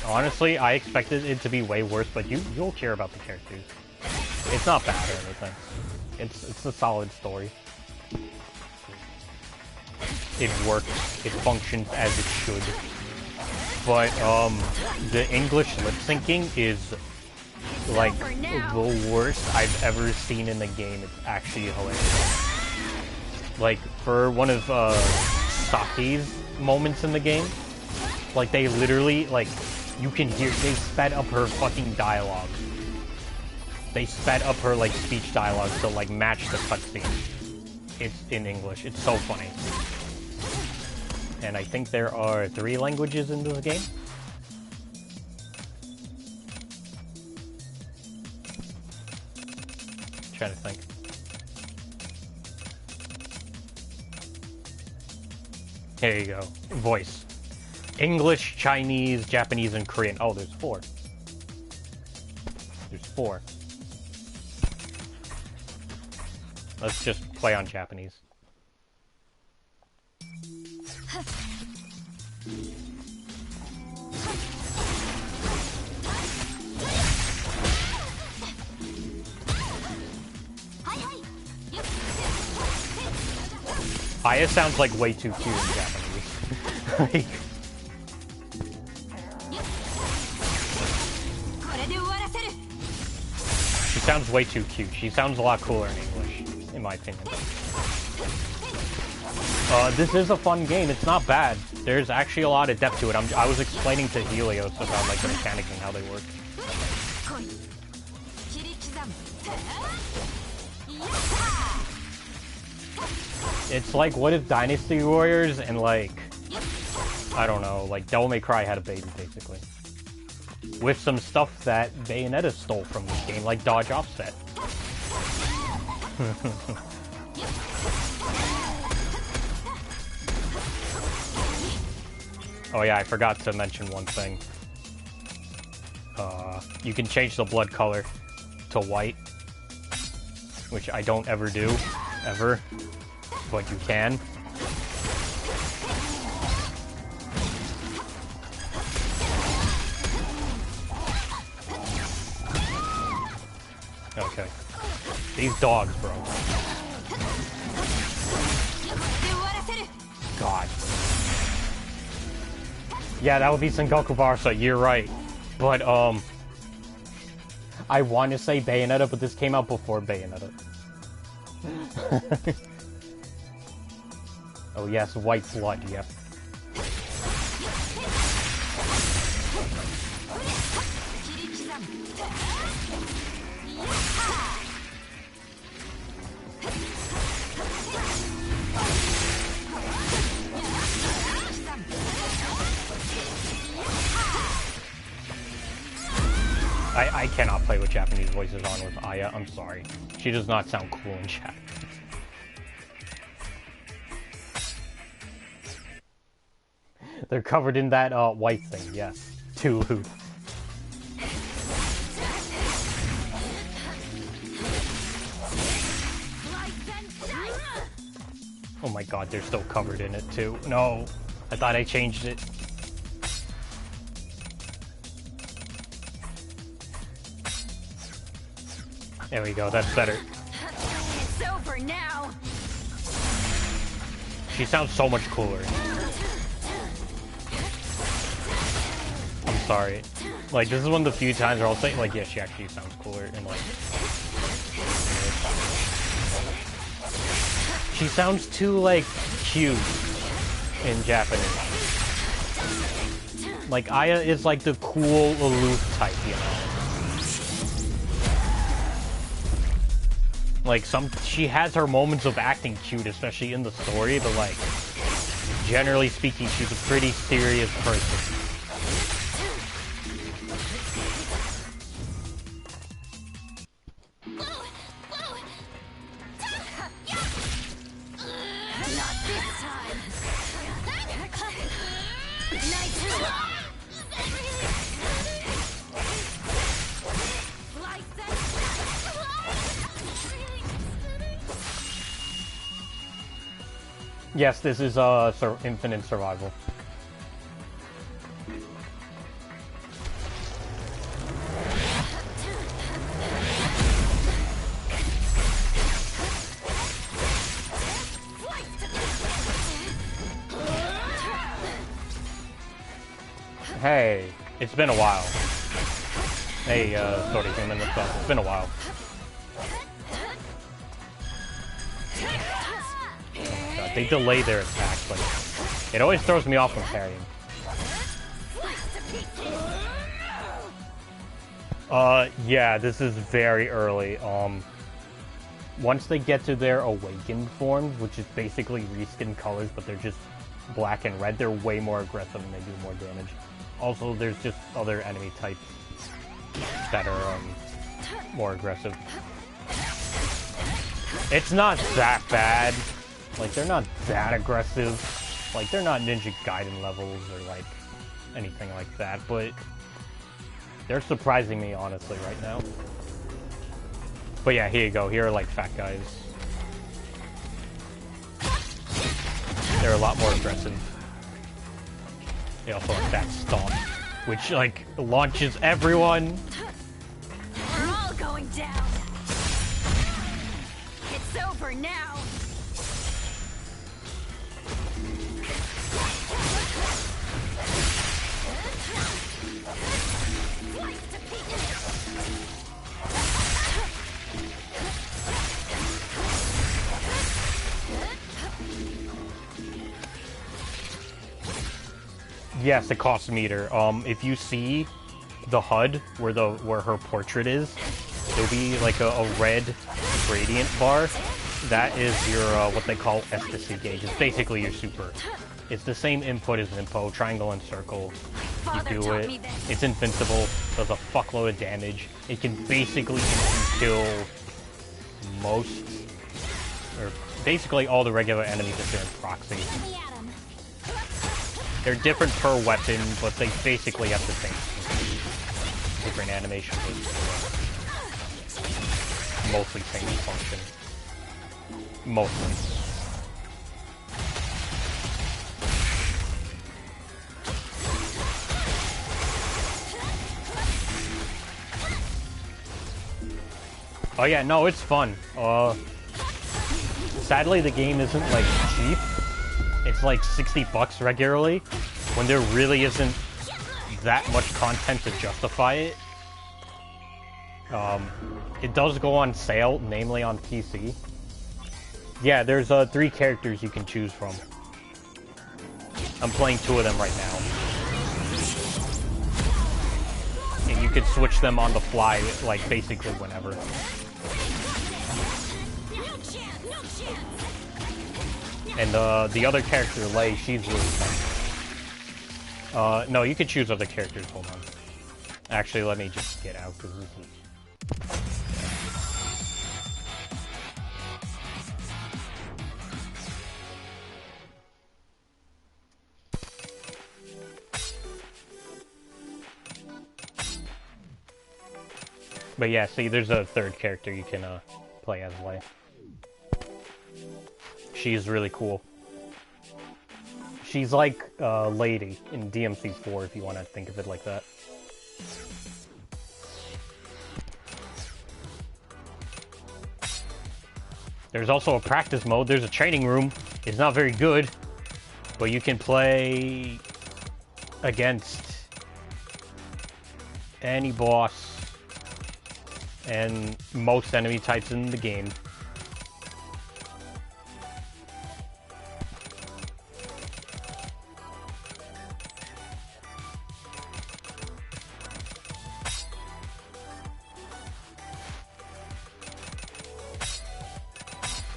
honestly, I expected it to be way worse, but you'll care about the characters. It's not bad or anything. It's a solid story. It works. It functions as it should. But the English lip syncing is like the worst I've ever seen in the game. It's actually hilarious. Like for one of Saki's moments in the game, like they literally, like, you can hear, they sped up her fucking dialogue. They sped up her, like, speech dialogue to, like, match the cutscene. It's in English. It's so funny. And I think there are 3 languages in this game. I'm trying to think. Here you go. Voice. English, Chinese, Japanese, and Korean. Oh, there's 4. There's 4. Let's just play on Japanese. Aya sounds like way too cute in Japanese. Like, she sounds way too cute. She sounds a lot cooler in English, in my opinion. This is a fun game. It's not bad. There's actually a lot of depth to it. I was explaining to Helios about like the mechanics and how they work. It's like, what if Dynasty Warriors and, like, I don't know, like, Devil May Cry had a baby, basically. With some stuff that Bayonetta stole from this game, like dodge offset. Oh yeah, I forgot to mention one thing. You can change the blood color to white, which I don't ever do, ever. But you can. Okay. These dogs, bro. God. Yeah, that would be Sengoku Barca, you're right. But, I want to say Bayonetta, but this came out before Bayonetta. Oh yes, white blood, yes. I cannot play with Japanese voices on with Aya, I'm sorry. She does not sound cool in chat. They're covered in that white thing, yes. Too. Oh my god, they're still covered in it too. No, I thought I changed it. There we go, that's better. It's over now. She sounds so much cooler. I'm sorry. Like, this is one of the few times where I'll say, like, yeah, she actually sounds cooler, and like... She sounds too, like, cute in Japanese. Like, Aya is like the cool, aloof type, you know? Like, she has her moments of acting cute, especially in the story, but like, generally speaking, she's a pretty serious person. Yes, this is infinite survival. Hey, it's been a while. Hey, sorry, human, what's up? It's been a while. God, they delay their attacks, like, it always throws me off when parrying. Yeah, this is very early. Once they get to their awakened forms, which is basically reskin colors, but they're just black and red, they're way more aggressive and they do more damage. Also, there's just other enemy types that are, more aggressive. It's not that bad. Like, they're not that aggressive. Like, they're not Ninja Gaiden levels or, like, anything like that, but they're surprising me, honestly, right now. But yeah, here you go. Here are, like, fat guys. They're a lot more aggressive. They also have that stomp, which, like, launches everyone. We're all going down. It's over now. Yes, the cost meter. If you see the HUD where her portrait is, there'll be like a red gradient bar. That is your what they call ecstasy gauge. It's basically your super. It's the same input as Impo, triangle and circle. You do it. It's invincible. Does a fuckload of damage. It can basically kill most, or basically all the regular enemies if they're in proxy. They're different per weapon, but they basically have the same different animations. Mostly same function. Mostly. Oh yeah, no, it's fun. Sadly the game isn't like cheap. It's like 60 bucks regularly, when there really isn't that much content to justify it. It does go on sale, namely on PC. Yeah, there's 3 characters you can choose from. I'm playing 2 of them right now. And you can switch them on the fly, like, basically whenever. And the other character, Lei, she's really fun. No, you can choose other characters, hold on. Actually, let me just get out, because this is... But yeah, see, there's a third character you can play as Lei. She's really cool. She's like Lady in DMC4, if you want to think of it like that. There's also a practice mode. There's a training room. It's not very good, but you can play against any boss and most enemy types in the game.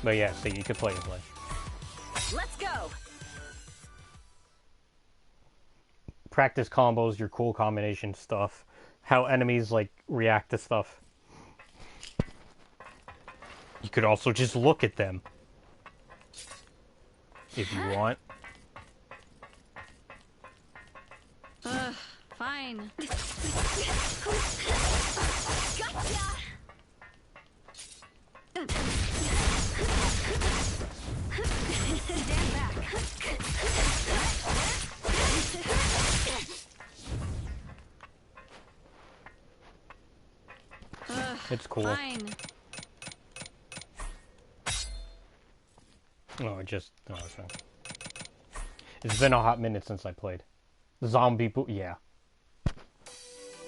But yeah, so you could play as Lei. Let's go. Practice combos, your cool combination stuff, how enemies like react to stuff. You could also just look at them if you want. Fine. Gotcha. Stand back. It's cool. Fine. No, it's fine. It's been a hot minute since I played. Yeah.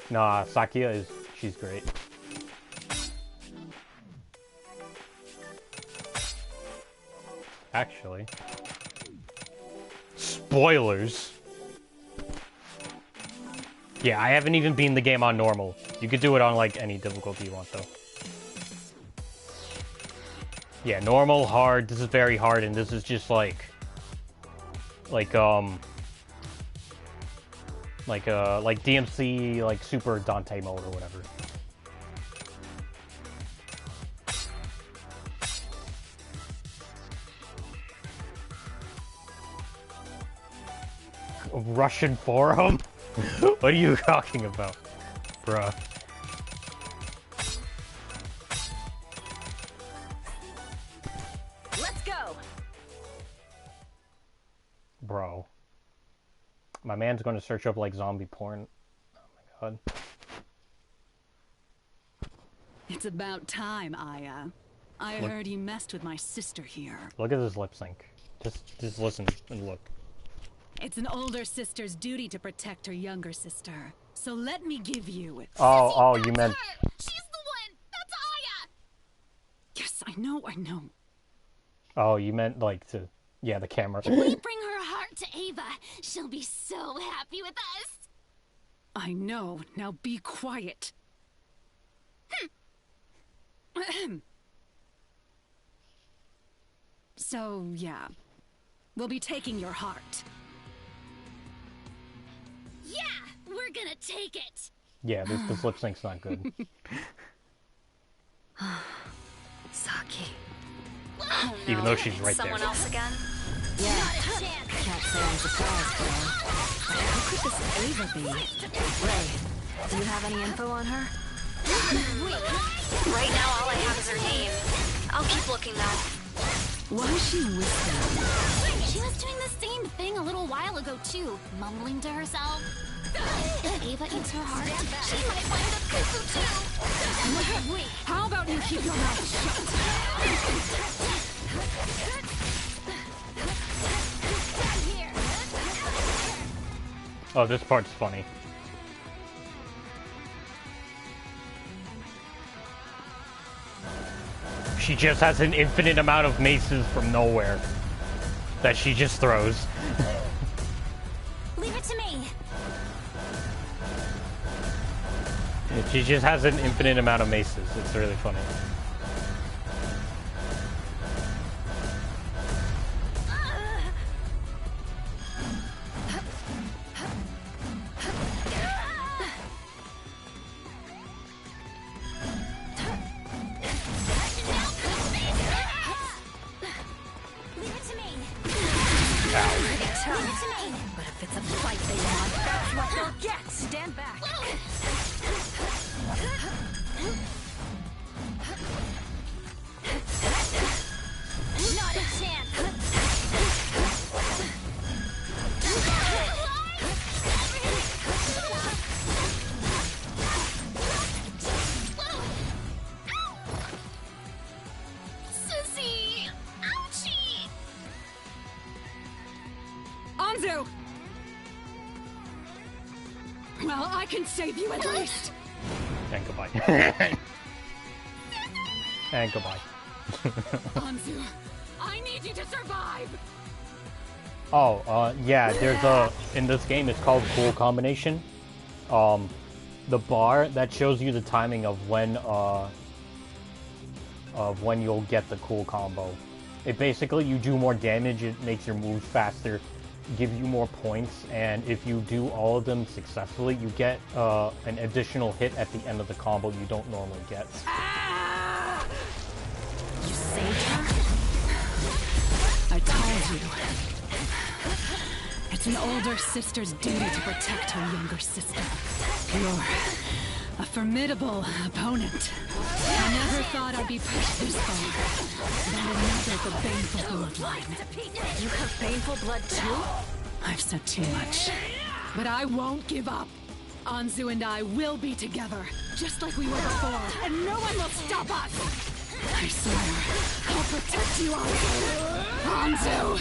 Nah, Sakia she's great. Actually. Spoilers. Yeah, I haven't even beaten the game on normal. You could do it on, like, any difficulty you want, though. Yeah, normal, hard, this is very hard, and this is just, like, DMC, like, Super Dante mode or whatever. Russian forum? What are you talking about, bruh? Let's go. Bro. My man's gonna search up, like, zombie porn. Oh my god. It's about time, Aya. I heard you messed with my sister here. Look at this lip sync. Just listen and look. It's an older sister's duty to protect her younger sister. So let me give you... Oh, you meant... Her. She's the one. That's Aya. Yes, I know. Oh, you meant, like, to... Yeah, the camera. If we bring her heart to Ava, she'll be so happy with us. I know. Now be quiet. So, yeah. We'll be taking your heart. Yeah, we're gonna take it. Yeah, this lip sync's not good. Saki. Oh, no. Even though she's right Someone there. else again? Not a chance. Can't say I'm surprised, though. But who could this Ava be? Ray, do you have any info on her? Right now, all I have is her name. I'll keep looking, though. Why is she whispering? She was doing the same thing a little while ago, too, mumbling to herself. If Ava eats her heart, she might wind up cuckoo, too. Wait, How about you keep your mouth shut? down here. Oh, this part's funny. She just has an infinite amount of maces from nowhere that she just throws. it to me. She just has an infinite amount of maces. It's really funny. Leave it to me. Ow. Leave it to me. But if it's a fight they want, that's what they'll get! Stand back! Not a chance. Sissy! Ouchie! Anzu! Well, I can save you at least. And goodbye. And goodbye. Anzu, I need you to survive. Oh, yeah, there's in this game, it's called Cool Combination. The bar that shows you the timing of when you'll get the cool combo. It basically, you do more damage, it makes your moves faster, give you more points, and if you do all of them successfully, you get an additional hit at the end of the combo you don't normally get. You saved her? I told you. It's an older sister's duty to protect her younger sister. You're a formidable opponent. I never thought I'd be pushed this far. Then another the baneful bloodline. You have baneful blood too? I've said too much. But I won't give up. Anzu and I will be together, just like we were before, and no one will stop us! I swear, I'll protect you, Anzu! Anzu!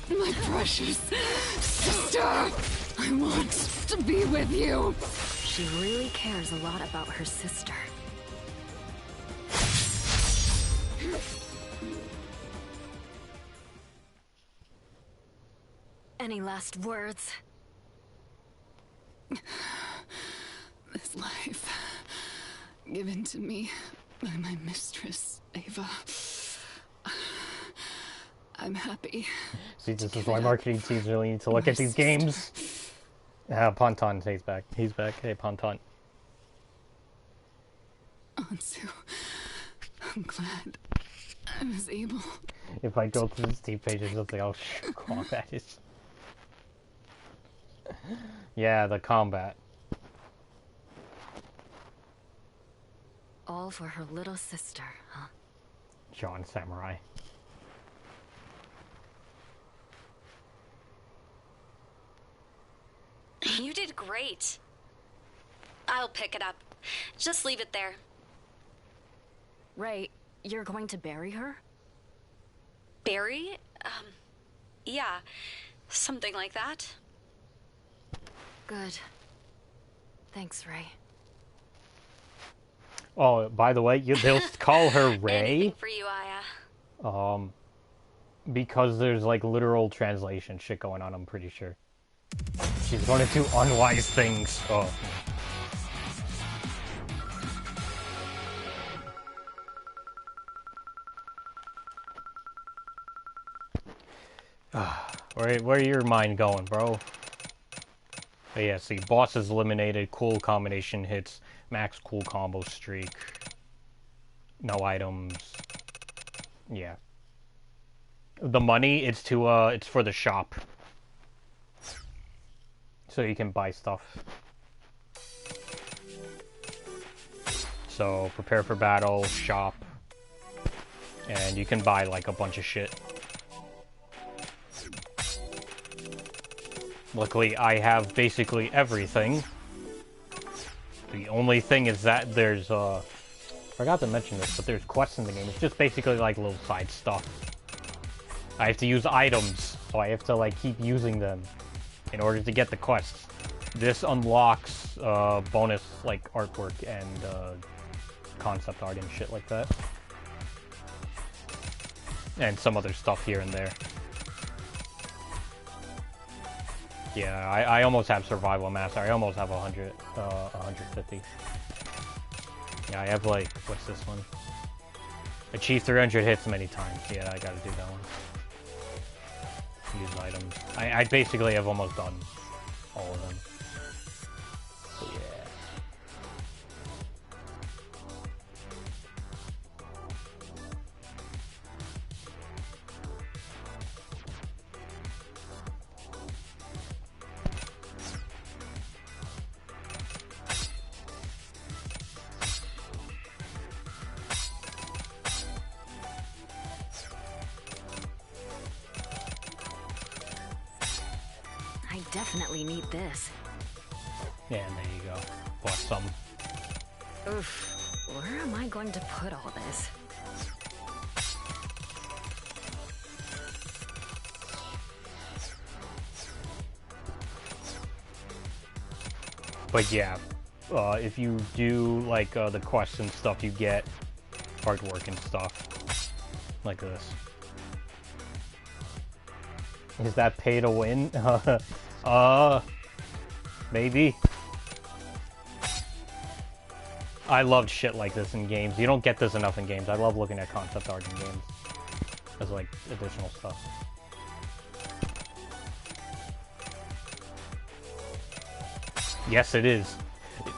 My precious sister! I want to be with you! She really cares a lot about her sister. Any last words? This life, given to me by my mistress, Ava. I'm happy. See, this is why marketing teams really need to look at these games. Ponton, he's back. He's back. Hey, Ponton. Anzu, I'm glad I was able. If I go to the Steam page, there's something I'll show off at it. Yeah, the combat. All for her little sister, huh? John Samurai. You did great. I'll pick it up. Just leave it there. Ray, you're going to bury her? Barry? Yeah. Something like that. Good. Thanks, Ray. Oh, by the way, they'll call her Ray. Anything for you, Aya. Because there's like literal translation shit going on, I'm pretty sure. She's going to do unwise things. Oh. Where your mind going, bro? But yeah, see, boss is eliminated, cool combination hits, max cool combo streak, no items. Yeah. The money, it's for the shop. So you can buy stuff. So, prepare for battle, shop, and you can buy like a bunch of shit. Luckily, I have basically everything. The only thing is that there's, forgot to mention this, but there's quests in the game. It's just basically like little side stuff. I have to use items, so I have to like keep using them in order to get the quests. This unlocks, bonus, like, artwork and, concept art and shit like that. And some other stuff here and there. Yeah, I almost have Survival Master. I almost have 100, 150. Yeah, I have like, what's this one? Achieve 300 hits many times. Yeah, I gotta do that one. Use items. I basically have almost done all of them. So yeah. I definitely need this. Yeah, and there you go. Bought some. Oof. Where am I going to put all this? But yeah, if you do like the quests and stuff, you get hard work and stuff like this. Is that pay to win? Maybe. I loved shit like this in games. You don't get this enough in games. I love looking at concept art in games as like additional stuff. Yes, it is.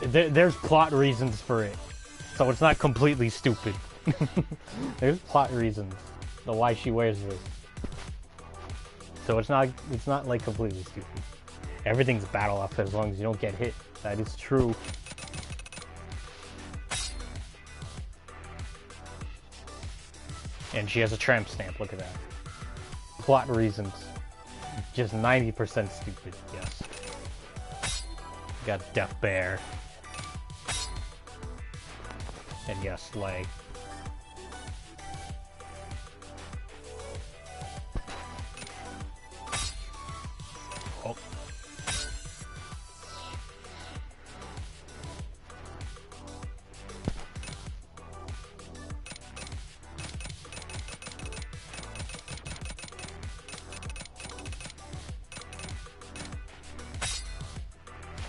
There's plot reasons for it, so it's not completely stupid. There's plot reasons to why she wears this, so it's not like completely stupid. Everything's battle outfit as long as you don't get hit. That is true. And she has a tramp stamp. Look at that. Plot reasons. Just 90% stupid. Yes. Got Death Bear. And yes, Slay. Oh.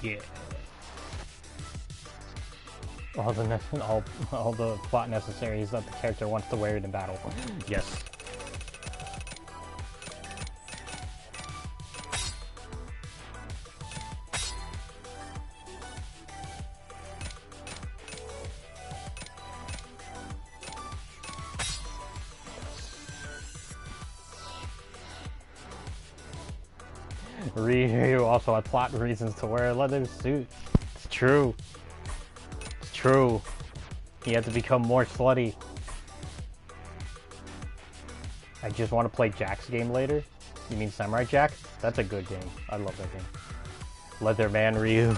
Yeah. All the plot necessary is that the character wants to wear it in battle. Yes. Ryu also had plot reasons to wear a leather suit. It's true. It's true. He had to become more slutty. I just want to play Jack's game later. You mean Samurai Jack? That's a good game. I love that game. Leatherman Ryu.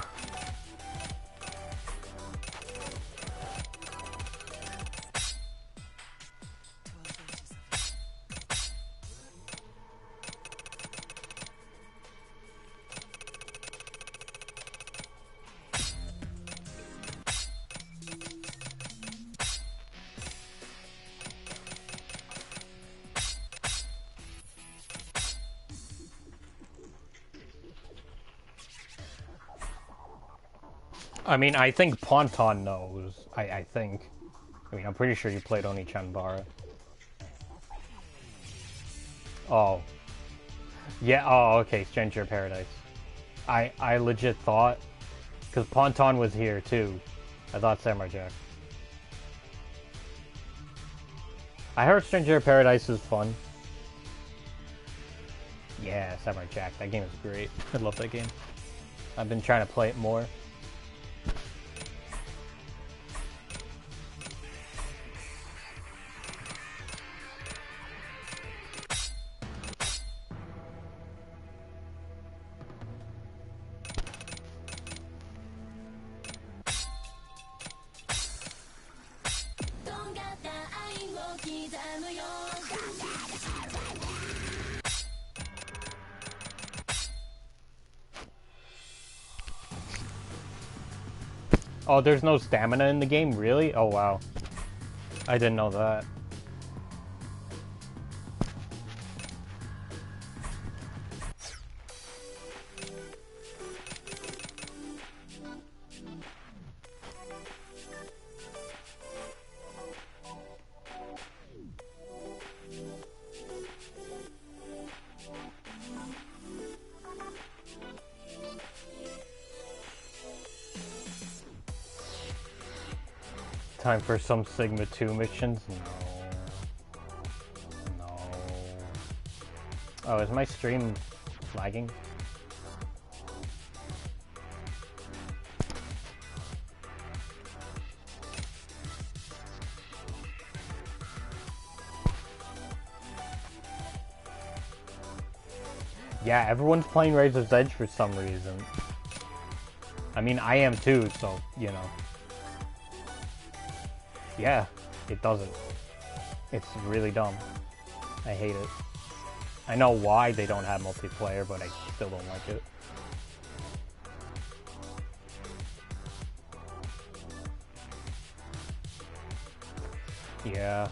I mean, I think Ponton knows. I think. I mean, I'm pretty sure you played Oneechanbara. Oh. Yeah, oh, okay, Stranger Paradise. I legit thought, because Ponton was here too. I thought Samurai Jack. I heard Stranger Paradise is fun. Yeah, Samurai Jack. That game is great. I love that game. I've been trying to play it more. Oh, there's no stamina in the game? Really? Oh, wow. I didn't know that. Time for some Sigma 2 missions? No. No. Oh, is my stream lagging? Yeah, everyone's playing Razor's Edge for some reason. I mean, I am too, so, you know. Yeah, it doesn't. It's really dumb. I hate it. I know why they don't have multiplayer, but I still don't like it. Yeah.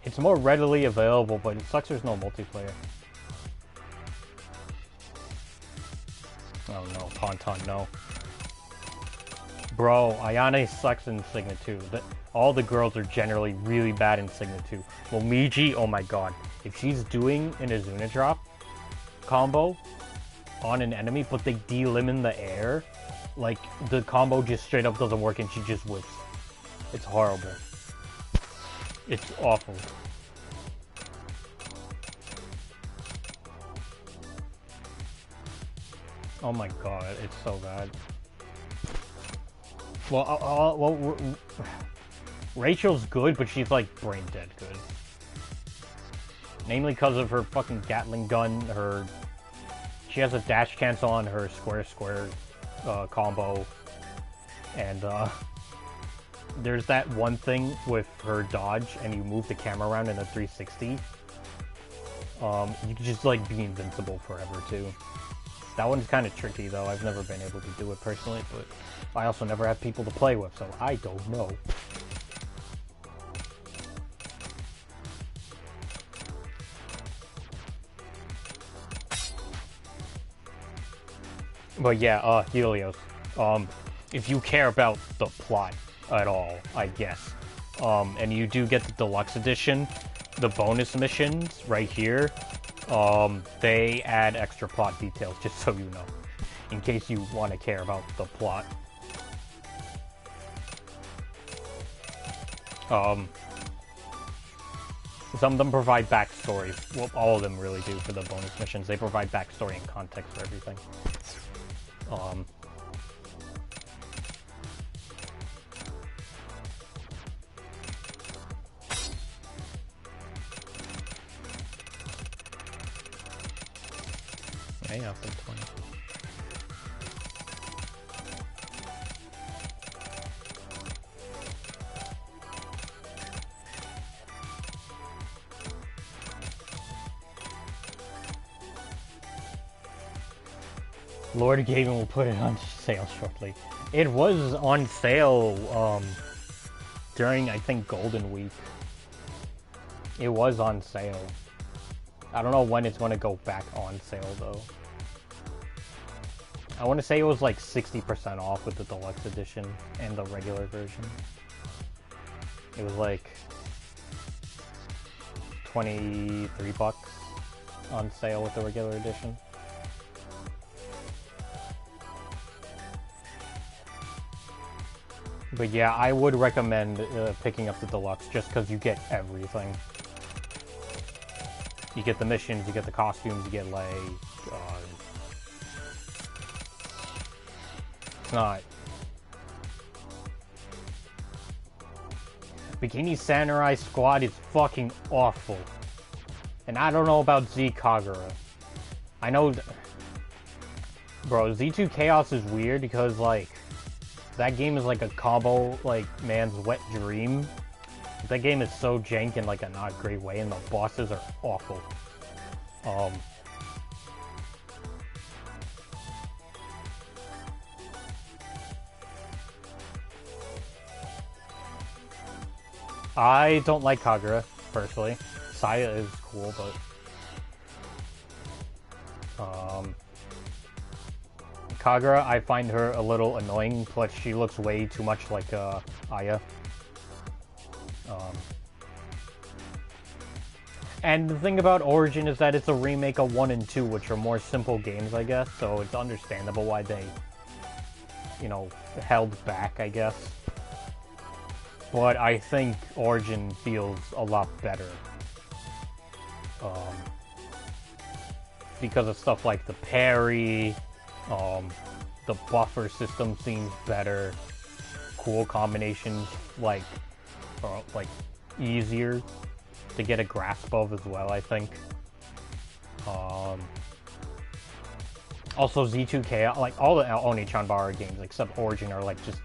It's more readily available, but it sucks there's no multiplayer. Oh no, Ponton, no. Bro, Ayane sucks in Sigma 2. All the girls are generally really bad in Sigma 2. Well, Miji, oh my god. If she's doing an Azuna drop combo on an enemy, but they de-limb in the air, like, the combo just straight up doesn't work and she just whips. It's horrible. It's awful. Oh my god, it's so bad. Well, Rachel's good, but she's like brain dead good. Namely because of her fucking Gatling gun, she has a dash cancel on her square combo, and there's that one thing with her dodge, and you move the camera around in a 360. You can just like be invincible forever too. That one's kind of tricky though. I've never been able to do it personally, but I also never have people to play with, so I don't know. But yeah, Helios. If you care about the plot at all, I guess, and you do get the deluxe edition, the bonus missions right here, they add extra plot details, just so you know, in case you want to care about the plot. Some of them provide backstory. Well, all of them really do for the bonus missions. They provide backstory and context for everything. Yeah, up in 20. Lord Gaben will put it on sale shortly. It was on sale during, I think, Golden Week. It was on sale. I don't know when it's going to go back on sale, though. I want to say it was like 60% off with the deluxe edition and the regular version. It was like 23 bucks on sale with the regular edition. But yeah, I would recommend picking up the deluxe just because you get everything. You get the missions, you get the costumes, you get like... it's not... Bikini Samurai Squad is fucking awful. And I don't know about Z Kagura. I know... Bro, Z2 Chaos is weird because, like... That game is like a combo, like, man's wet dream. That game is so jank in, like, a not great way, and the bosses are awful. I don't like Kagura, personally. Saya is cool, but... Kagura, I find her a little annoying, but she looks way too much like Aya. And the thing about Origin is that it's a remake of 1 and 2, which are more simple games, I guess, so it's understandable why they, you know, held back, I guess. but I think Origin feels a lot better. Um, because of stuff like the parry, the buffer system seems better, cool combinations like easier to get a grasp of as well, I think. Also Z2K, like all the Oneechanbara games except Origin are like just,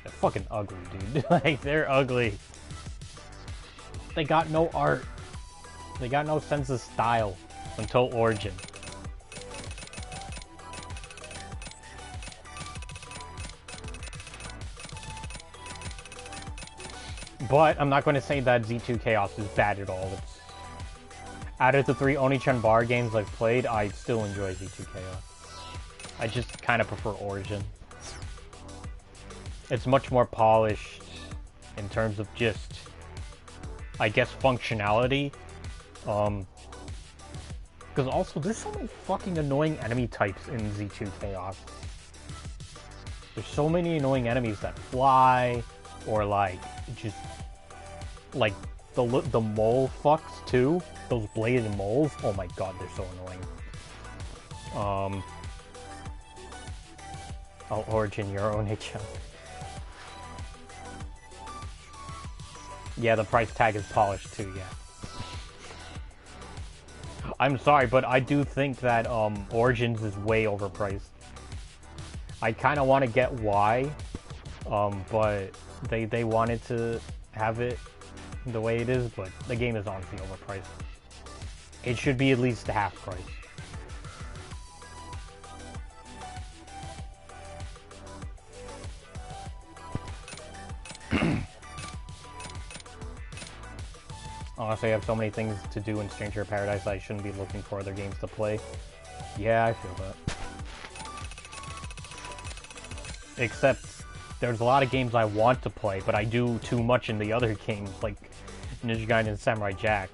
they're fucking ugly, dude. Like, they're ugly. They got no art. They got no sense of style until Origin. But I'm not going to say that Z2 Chaos is bad at all. It's, out of the 3 Oneechanbara games I've played, I still enjoy Z2 Chaos. I just kind of prefer Origin. It's much more polished in terms of just, I guess, functionality. Because also, there's so many fucking annoying enemy types in Z2 Chaos. There's so many annoying enemies that fly, or like, just, like, the mole fucks too. Those bladed moles, oh my god, they're so annoying. Oh, Origin, your own Oneechan. Yeah, the price tag is polished too, yeah. I'm sorry, but I do think that Origins is way overpriced. I kind of want to get why, but they wanted to have it the way it is, but the game is honestly overpriced. It should be at least half price. Honestly, I have so many things to do in Stranger of Paradise that I shouldn't be looking for other games to play. Yeah, I feel that. Except, there's a lot of games I want to play, but I do too much in the other games, like Ninja Gaiden and Samurai Jack.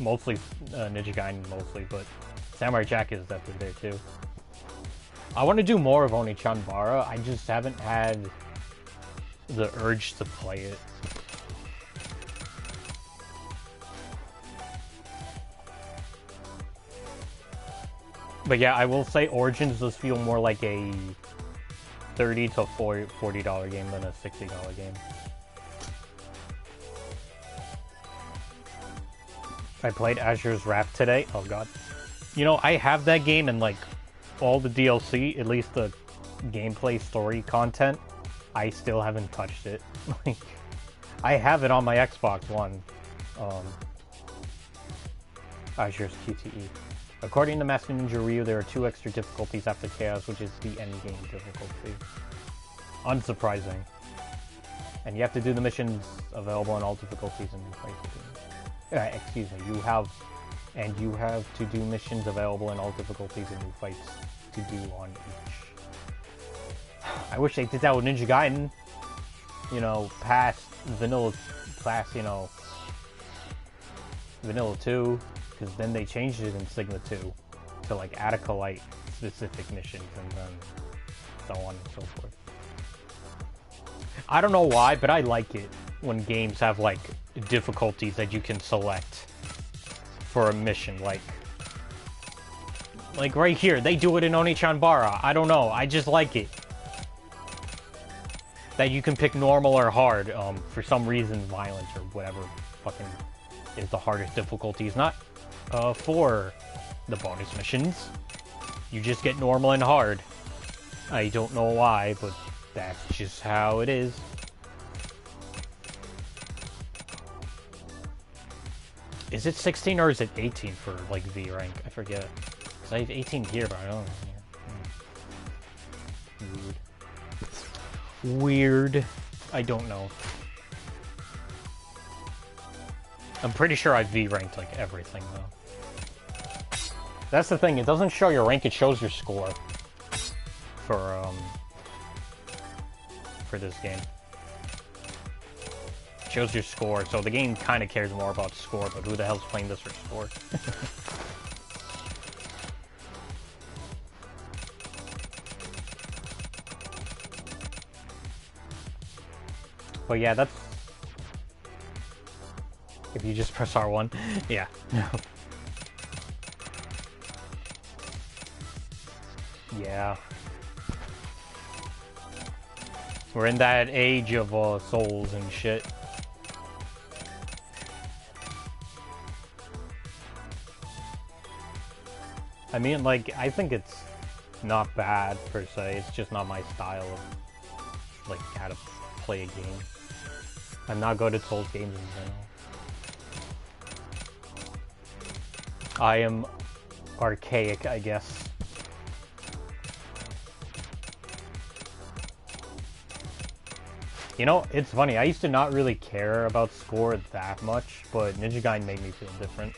Mostly Ninja Gaiden, mostly, but Samurai Jack is definitely there too. I want to do more of Oneechanbara, I just haven't had the urge to play it. But yeah, I will say Origins does feel more like a $30 to $40 game than a $60 game. I played Azure's Wrath today. Oh god. You know, I have that game and like all the DLC, at least the gameplay story content, I still haven't touched it. Like, I have it on my Xbox One. Azure's QTE. According to Master Ninja Ryu, there are 2 extra difficulties after Chaos, which is the endgame difficulty. Unsurprising. And you have to do the missions available on all difficulties and new fights. Excuse me, you have to do missions available in all difficulties and new fights to do on each. I wish they did that with Ninja Gaiden. You know, past Vanilla 2. Because then they changed it in Sigma 2 to like Acolyte specific missions and then so on and so forth. I don't know why, but I like it when games have like difficulties that you can select for a mission. Like right here, they do it in Oneechanbara. I don't know, I just like it. That you can pick normal or hard. For some reason, violence or whatever fucking is the hardest difficulty. It's not for the bonus missions. You just get normal and hard. I don't know why, but that's just how it is. Is it 16 or is it 18 for like V rank? I forget. Because I have 18 here, but I don't know. Weird. Weird. I don't know. I'm pretty sure I V ranked like everything though. That's the thing, it doesn't show your rank, it shows your score for this game. It shows your score, so the game kind of cares more about score, but who the hell's playing this for score? But yeah, that's... If you just press R1. Yeah. Yeah. We're in that age of souls and shit. I mean, like, I think it's not bad per se. It's just not my style of, like, how to play a game. I'm not good at Souls games in general. I am archaic, I guess. You know, it's funny. I used to not really care about score that much, but Ninja Gaiden made me feel different.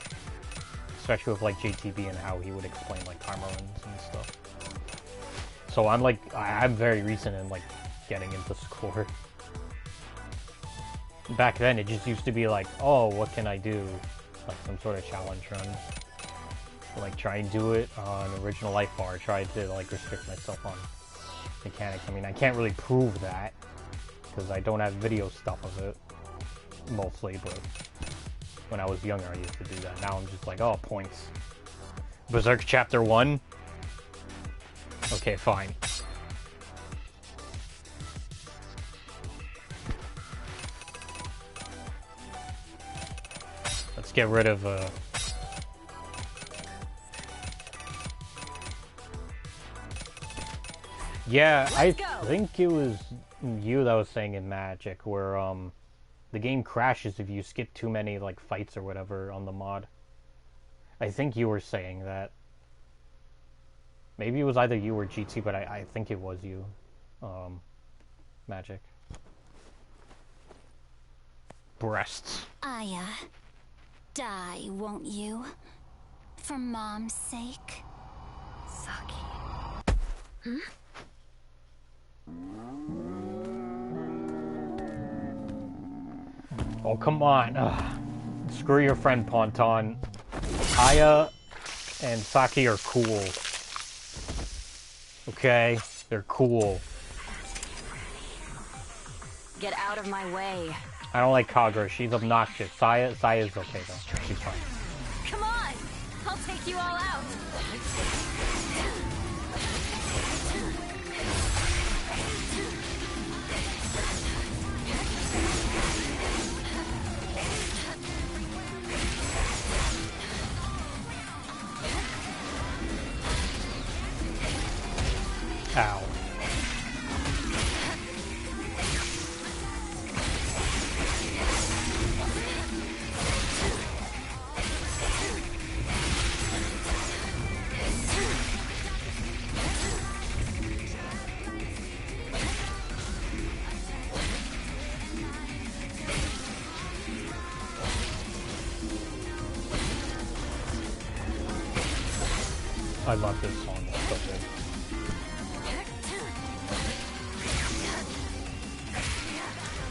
Especially with, like, JTB and how he would explain, like, karma runs and stuff. So I'm, like, I'm very recent in, like, getting into score. Back then, it just used to be like, oh, what can I do? Like, some sort of challenge run. Like, try and do it on original life bar. Try to, like, restrict myself on mechanics. I mean, I can't really prove that, because I don't have video stuff of it, mostly, but when I was younger, I used to do that. Now I'm just like, oh, points. Berserk Chapter 1? Okay, fine. Let's get rid of, Yeah, I think it was you that was saying in Magic, where, the game crashes if you skip too many, like, fights or whatever on the mod. I think you were saying that. Maybe it was either you or GT, but I think it was you. Magic. Breasts. Aya, die, won't you? For Mom's sake? Saki. Oh, come on. Ugh. Screw your friend, Ponton. Aya and Saki are cool. Okay? They're cool. Get out of my way. I don't like Kagura. She's obnoxious. Saya's okay, though. She's fine. Come on! I'll take you all out! Ow. I love this song. It's so good.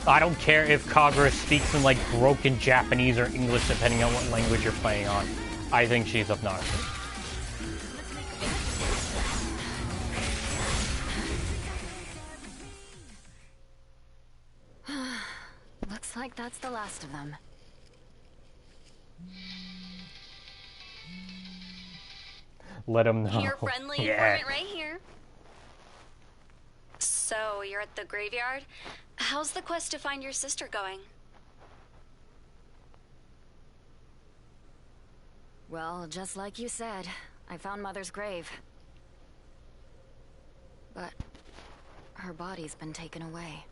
I don't care if Kagura speaks in, like, broken Japanese or English, depending on what language you're playing on. I think she's obnoxious. Looks like that's the last of them. Let him know. Your friendly Yeah. informant right here. So, you're at the graveyard? How's the quest to find your sister going? Well, just like you said, I found Mother's grave. But her body's been taken away.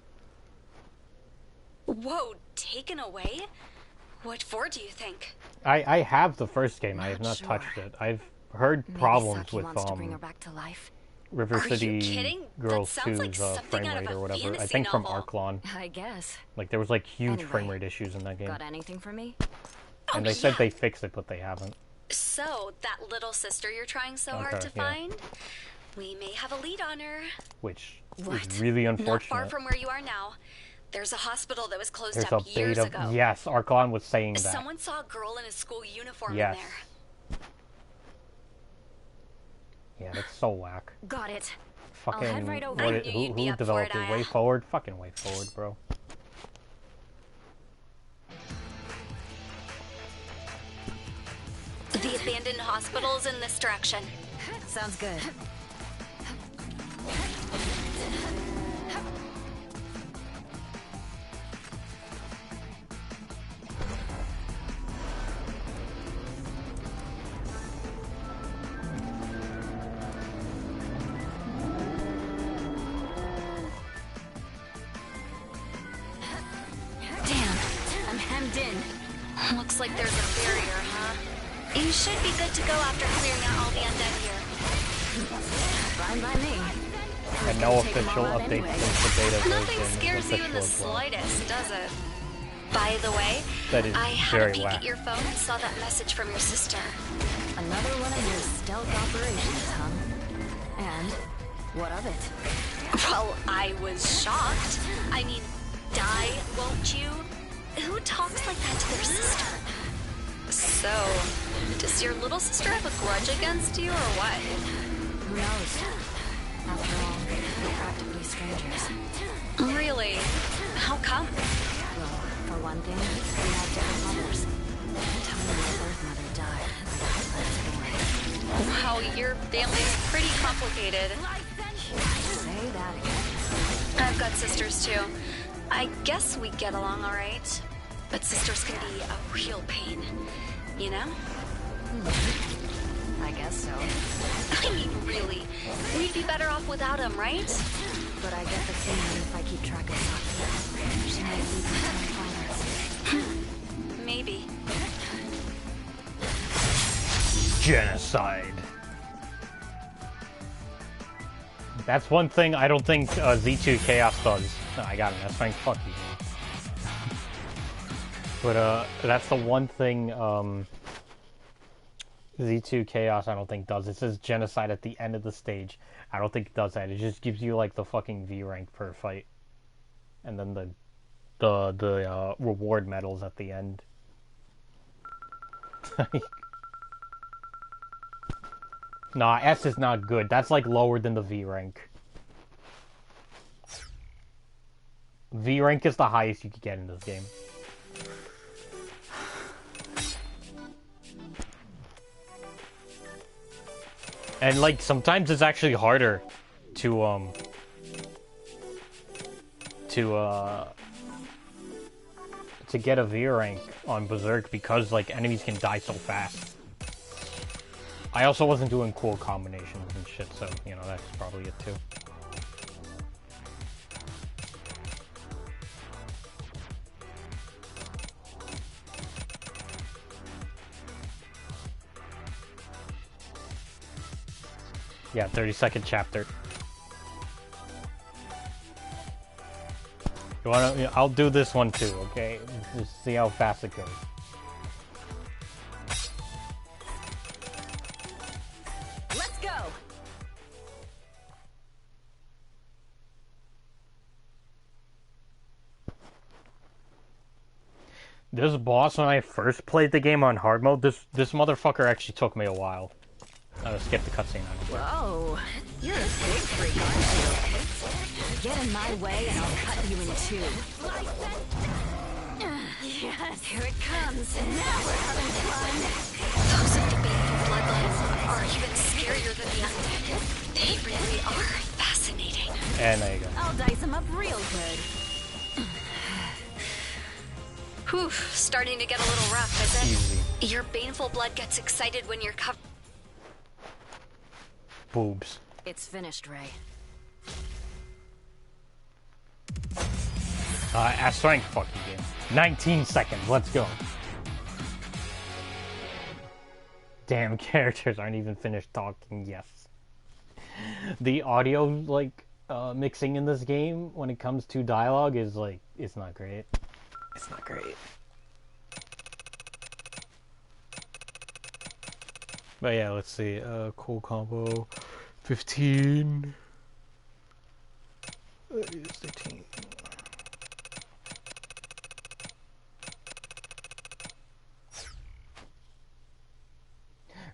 Whoa, taken away? What for, do you think? I have the first game. I have not Sure. touched it. I've heard Maybe problems Saki with wants to bring her back to life. River Are you City kidding? Girls That sounds like 2's something frame out of rate a or whatever. I fantasy think from novel. Arklon. I guess. Like, there was, like, huge Anyway. frame rate issues in that game. Got anything for me? Oh, And they said yeah. they fixed it, but they haven't. So, that little sister you're trying so hard Okay, to yeah. find? We may have a lead on her. Which What? is really Not unfortunate. far from where you are now. There's a hospital that was closed There's a up years beta. ago. Yes, Arklon was saying that. Someone saw a girl in a school uniform Yes. in there. Yeah, that's so whack. Got it. Fucking. head right over. What I it, knew you'd be who up for developed it, it? Aya. Way Forward? Fucking Way Forward, bro. hospitals in this direction. Sounds good. Damn, I'm hemmed in. Looks like there's a barrier, huh? You should be good to go after clearing out all the undead here. Fine by me. And no official update since the beta version. Nothing scares you in the Official as well. slightest, does it? By the way, That is I had a very peek whack. at your phone and saw that message from your sister. Another one of your stealth operations, huh? And what of it? Well, I was shocked. I mean, die, won't you? Who talks like that to their sister? So, does your little sister have a grudge against you or what? Who knows? After all, we're practically strangers. Really? How come? Well, for one thing, we have different mothers. Tell me my birth mother died. That's boring. Wow, your family's pretty complicated. Say that again. I've got sisters too. I guess we get along all right. But sisters can be a real pain, you know? I guess so. I mean, really. We'd be better off without them, right? But I get the feeling if I keep track of Saki, she might lead me to my father. Maybe. Genocide. That's one thing I don't think Z2 Chaos does. No, I got him. That's fine. Fuck you. But that's the one thing Z2 Chaos I don't think does. It says genocide at the end of the stage. I don't think it does that. It just gives you like the fucking V rank per fight, and then the reward medals at the end. Nah, S is not good. That's like lower than the V rank. V rank is the highest you could get in this game. And like sometimes it's actually harder to get a V rank on Berserk because like enemies can die so fast. I also wasn't doing cool combinations and shit, so you know that's probably it too. Yeah, 32nd chapter. You wanna? I'll do this one too, okay? Just see how fast it goes. Let's go! This boss, when I first played the game on hard mode, this motherfucker actually took me a while. I skip the cutscene. Whoa, you're a big freak, aren't you? Get in my way and I'll cut you in two. Yes, here it comes. Now we're having fun. Those of the baneful bloodlines are even scarier than the undead. They really are fascinating. And there you go. I'll dice them up real good. Whew, starting to get a little rough, is it? Easy. Your baneful blood gets excited when you're covered. Boobs. It's finished, Ray. S rank fucking game. 19 seconds, let's go. Damn, characters aren't even finished talking, yes. The audio, like, mixing in this game, when it comes to dialogue, is like, it's not great. It's not great. But yeah, let's see, cool combo, 15. 13.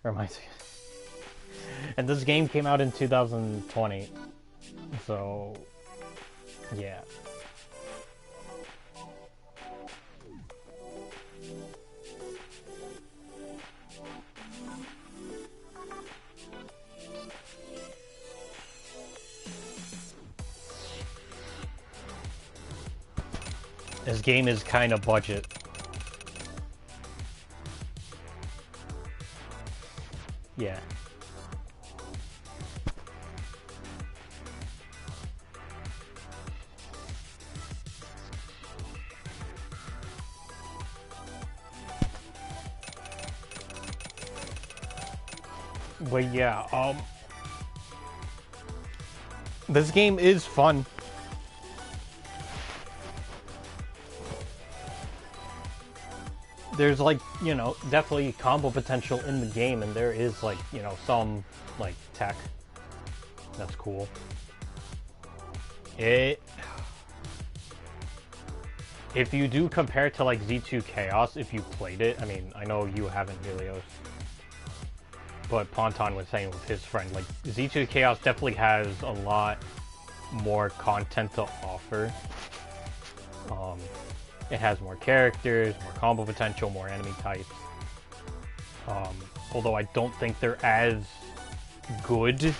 Reminds me. And this game came out in 2020. So, yeah. This game is kind of budget. Yeah. But yeah, this game is fun. There's like, you know, definitely combo potential in the game, and there is like, you know, some like tech. That's cool. If you do compare to like Z2 Chaos, if you played it, I mean, I know you haven't, Helios, but Ponton was saying with his friend, like Z2 Chaos definitely has a lot more content to offer. It has more characters, more combo potential, more enemy types. Although I don't think they're as good,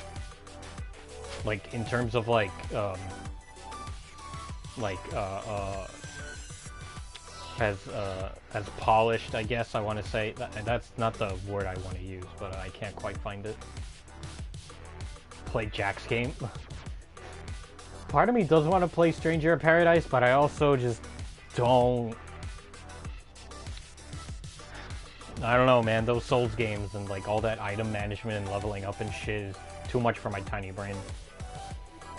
like in terms of like as polished, I guess I want to say. That's not the word I want to use, but I can't quite find it. Play Jack's game. Part of me does want to play Stranger in Paradise, but I also just don't. I don't know, man. Those Souls games and like all that item management and leveling up and shit is too much for my tiny brain.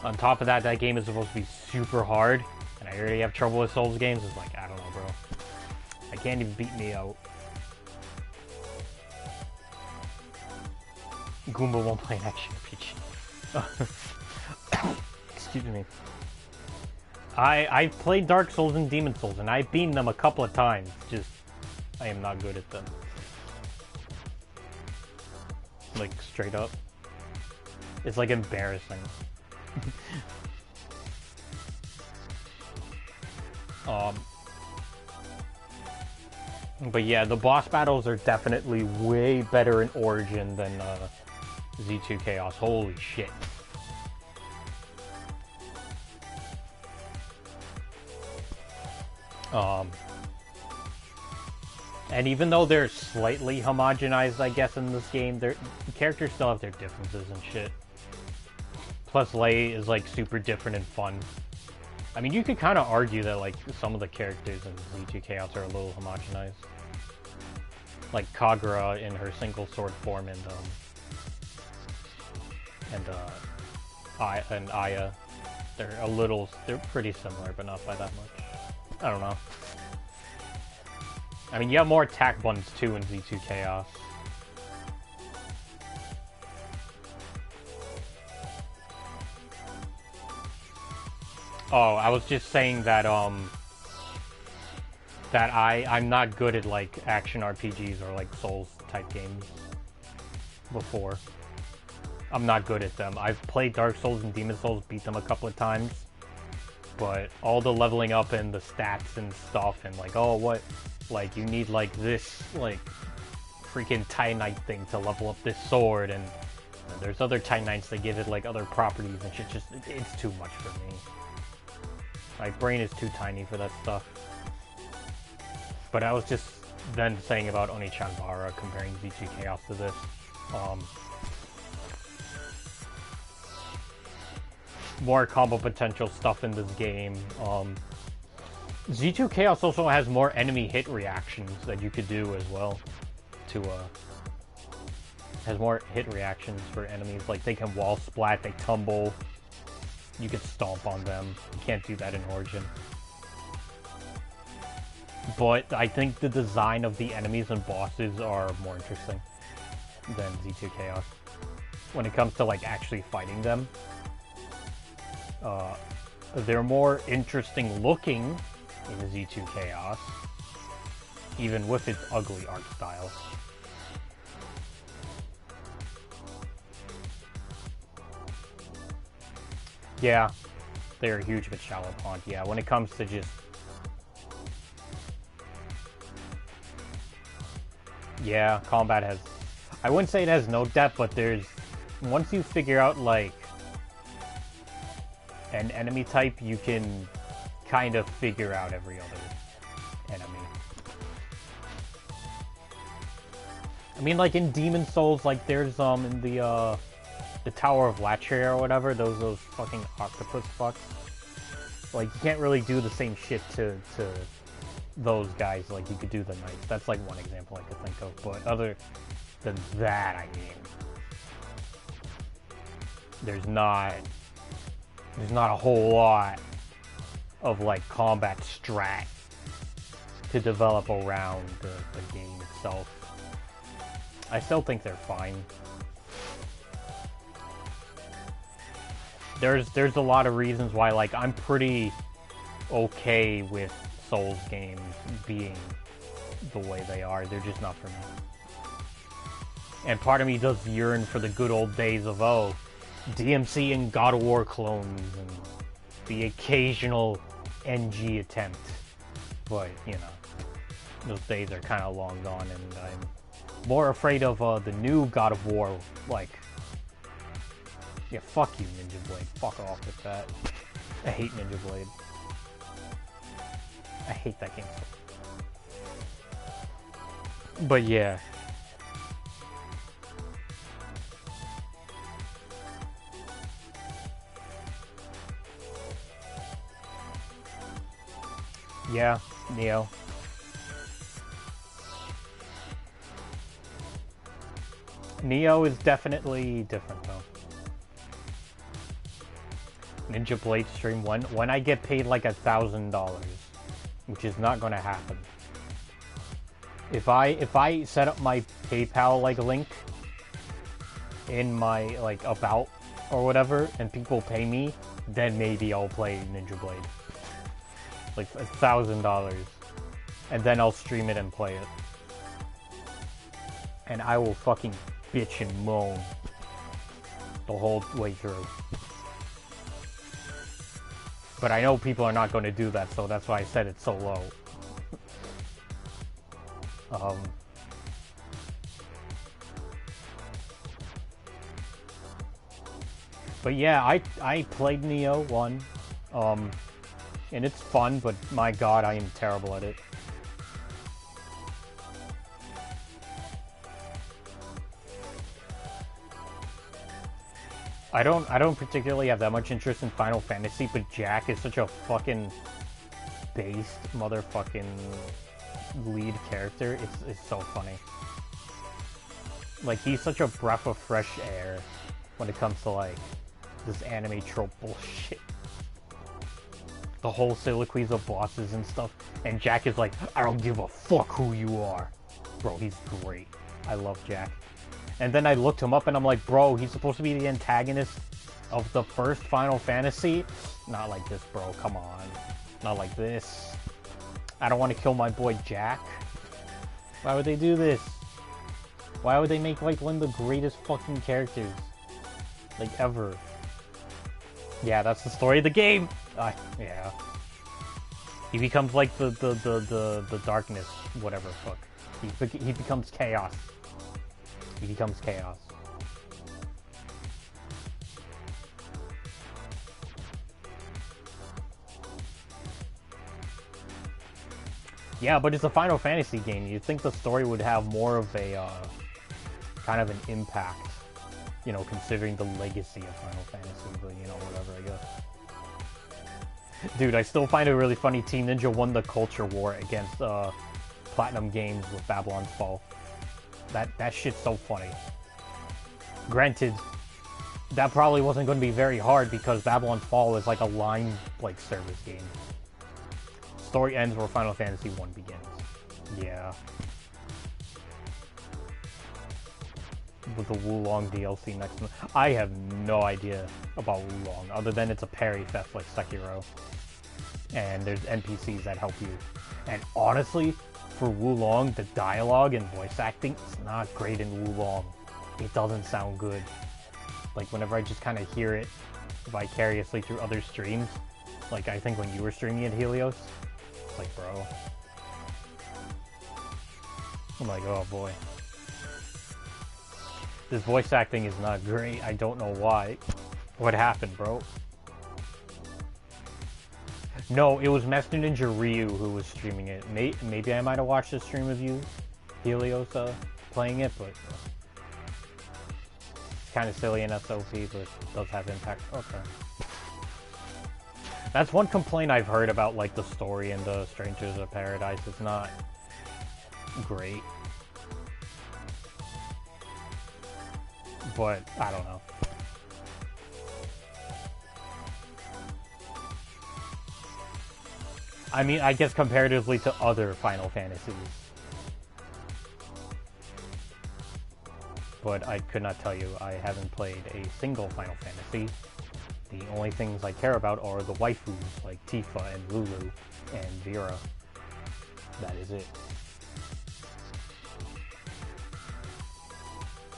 On top of that, that game is supposed to be super hard, and I already have trouble with Souls games. It's like, I don't know, bro. I can't even beat me out. Goomba won't play an action RPG. Excuse me. I've played Dark Souls and Demon Souls, and I've beaten them a couple of times. Just, I am not good at them. Like, straight up. It's like embarrassing. But yeah, the boss battles are definitely way better in Origin than Z2 Chaos. Holy shit. And even though they're slightly homogenized, I guess, in this game, the characters still have their differences and shit. Plus, Lei is, like, super different and fun. I mean, you could kind of argue that, like, some of the characters in Z2 Chaos are a little homogenized. Like, Kagura in her single sword form and Aya. They're pretty similar, but not by that much. I don't know. I mean, you have more attack buttons, too, in Z2 Chaos. Oh, I was just saying that, that I'm not good at, like, action RPGs or, like, Souls-type games before. I'm not good at them. I've played Dark Souls and Demon Souls, beat them a couple of times, but all the leveling up and the stats and stuff and, like, oh, what, like, you need, like, this, like, freaking Titanite thing to level up this sword, and there's other Titanites that give it, like, other properties and shit. Just, it's too much for me. My brain is too tiny for that stuff. But I was just then saying about Oneechanbara, comparing Z2 Chaos to this. More combo potential stuff in this game. Z2 Chaos also has more enemy hit reactions that you could do as well. Has more hit reactions for enemies. Like, they can wall splat, they tumble. You can stomp on them. You can't do that in Origin. But I think the design of the enemies and bosses are more interesting than Z2 Chaos. When it comes to, like, actually fighting them. They're more interesting looking in Z2 Chaos, even with its ugly art style. Yeah, they're a huge but shallow pond. Yeah, when it comes to just... Yeah, combat has... I wouldn't say it has no depth, but there's... Once you figure out, like, an enemy type, you can kind of figure out every other enemy. I mean, like in Demon Souls, like there's in the Tower of Latria or whatever, those fucking octopus fucks. Like you can't really do the same shit to those guys like you could do the knights. That's like one example I could think of. But other than that, I mean, there's not a whole lot of like combat strat to develop around the game itself. I still think they're fine. There's a lot of reasons why like I'm pretty okay with Souls games being the way they are. They're just not for me. And part of me does yearn for the good old days of DMC and God of War clones and the occasional NG attempt. But, you know, those days are kind of long gone, and I'm more afraid of the new God of War, like... Yeah, fuck you, Ninja Blade. Fuck off with that. I hate Ninja Blade. I hate that game so. But yeah. Yeah, Neo. Neo is definitely different though. Ninja Blade stream when I get paid like $1,000, which is not gonna happen. If I set up my PayPal like link in my like about or whatever, and people pay me, then maybe I'll play Ninja Blade. Like $1,000, and then I'll stream it and play it, and I will fucking bitch and moan the whole way through. But I know people are not going to do that, so that's why I said it's so low. But yeah, I played Neo 1, and it's fun, but my god, I am terrible at it. I don't particularly have that much interest in Final Fantasy, but Jack is such a fucking based motherfucking lead character. It's so funny. Like, he's such a breath of fresh air when it comes to like this anime trope bullshit. The whole soliloquies of bosses and stuff, and Jack is like, I don't give a fuck who you are. Bro, he's great. I love Jack. And then I looked him up and I'm like, bro, he's supposed to be the antagonist of the first Final Fantasy? Not like this, bro, come on. Not like this. I don't want to kill my boy Jack. Why would they do this? Why would they make like one of the greatest fucking characters like ever? Yeah, that's the story of the game. Yeah. He becomes like the darkness, whatever fuck. He becomes chaos. He becomes chaos. Yeah, but it's a Final Fantasy game. You'd think the story would have more of a kind of an impact, you know, considering the legacy of Final Fantasy, but you know, whatever, I guess. Dude, I still find it really funny Team Ninja won the culture war against Platinum Games with Babylon's Fall. That shit's so funny. Granted, that probably wasn't going to be very hard because Babylon's Fall is like a line like service game. Story ends where Final Fantasy 1 begins. Yeah. With the Wulong DLC next month. I have no idea about Wulong, other than it's a parry fest like Sekiro. And there's NPCs that help you. And honestly, for Wulong, the dialogue and voice acting is not great in Wulong. It doesn't sound good. Like, whenever I just kind of hear it vicariously through other streams, like I think when you were streaming at Helios, it's like, bro. I'm like, oh boy. This voice acting is not great. I don't know why. What happened, bro? No, it was Master Ninja Ryu who was streaming it. Maybe I might have watched a stream of you, Helios, playing it, but it's kind of silly in SOP, but it does have impact. Okay. That's one complaint I've heard about, like, the story in the Strangers of Paradise. It's not great. But, I don't know. I mean, I guess comparatively to other Final Fantasies. But I could not tell you, I haven't played a single Final Fantasy. The only things I care about are the waifus, like Tifa and Lulu and Vera. That is it.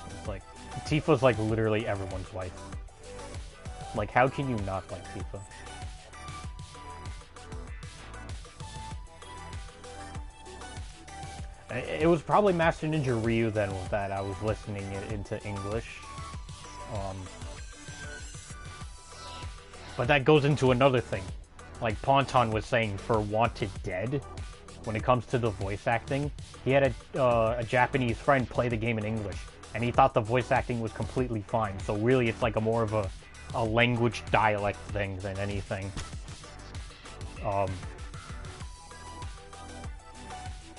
It's like, Tifa's like literally everyone's wife. Like, how can you not like Tifa? It was probably Master Ninja Ryu then with that I was listening it into English. But that goes into another thing. Like Ponton was saying for Wanted Dead, when it comes to the voice acting, he had a Japanese friend play the game in English, and he thought the voice acting was completely fine. So really it's like a more of a language dialect thing than anything.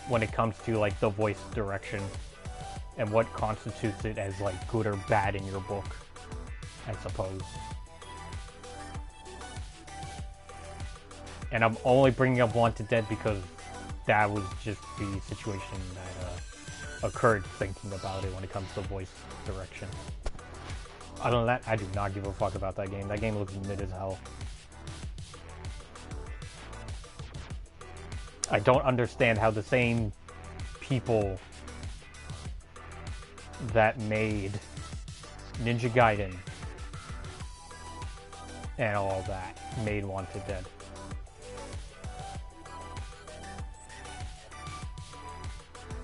When it comes to like the voice direction and what constitutes it as like good or bad in your book, I suppose. And I'm only bringing up Wanted Dead because that was just the situation that occurred thinking about it when it comes to voice direction. Other than that, I do not give a fuck about that game. That game looks mid as hell. I don't understand how the same people that made Ninja Gaiden and all that made Wanted Dead.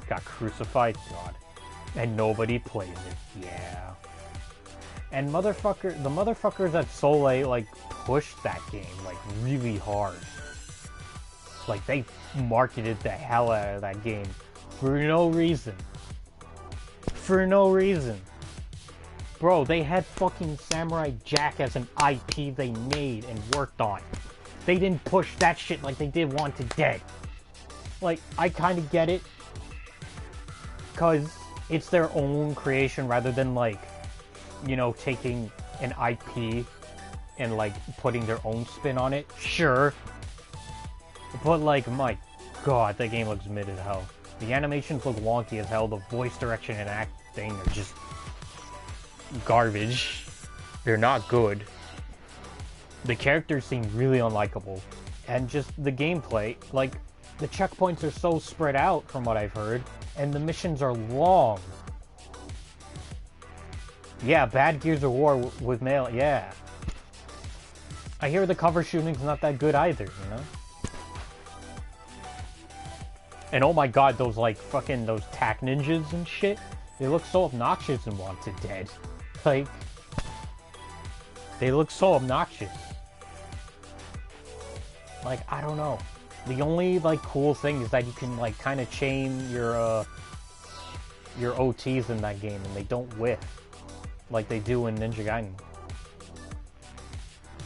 Got crucified? God. And nobody plays it. Yeah. And the motherfuckers at Soleil, like, pushed that game, like, really hard. Like, they marketed the hell out of that game for no reason. For no reason. Bro, they had fucking Samurai Jack as an IP they made and worked on. They didn't push that shit like they did Wanted Dead. Like, I kind of get it. Because it's their own creation rather than, like, you know, taking an IP and, like, putting their own spin on it. Sure. But, like, my god, that game looks mid as hell. The animations look wonky as hell. The voice direction and acting are just garbage. They're not good. The characters seem really unlikable. And just the gameplay, like, the checkpoints are so spread out from what I've heard. And the missions are long. Yeah, bad Gears of War with melee, yeah. I hear the cover shooting's not that good either, you know? And oh my god, those like fucking those tack ninjas and shit, they look so obnoxious in Wanted Dead. Like, they look so obnoxious. Like, I don't know. The only like cool thing is that you can like kind of chain your OTs in that game and they don't whiff like they do in Ninja Gaiden.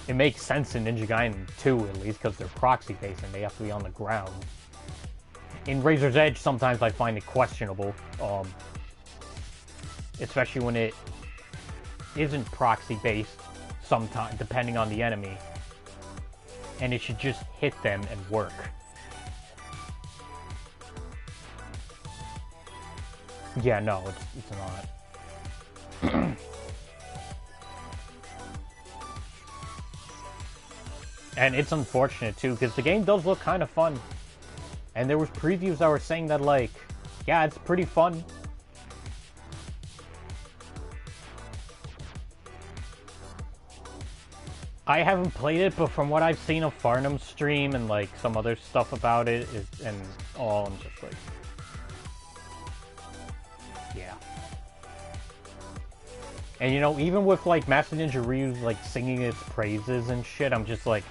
It makes sense in Ninja Gaiden 2 at least because they're proxy based and they have to be on the ground. In Razor's Edge, sometimes I find it questionable, especially when it isn't proxy based. Sometimes, depending on the enemy, and it should just hit them and work. Yeah, no, it's not. And it's unfortunate too, because the game does look kind of fun. And there was previews that were saying that, like, yeah, it's pretty fun. I haven't played it, but from what I've seen of Farnham's stream and, like, some other stuff about it, and all, I'm just like, yeah. And, you know, even with, like, Master Ninja Ryu's, like, singing its praises and shit, I'm just like,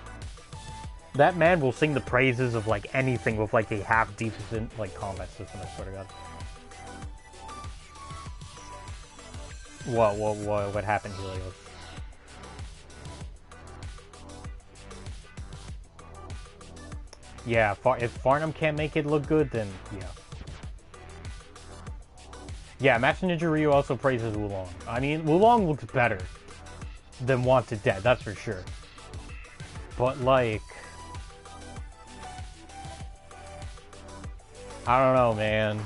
That man will sing the praises of like anything with like a half decent like combat system. I swear to God. What happened, Helios? Yeah, if Farnham can't make it look good, then yeah. Yeah, Master Ninja Ryu also praises Wulong. I mean, Wulong looks better than Wanted Dead, that's for sure. But like, I don't know, man.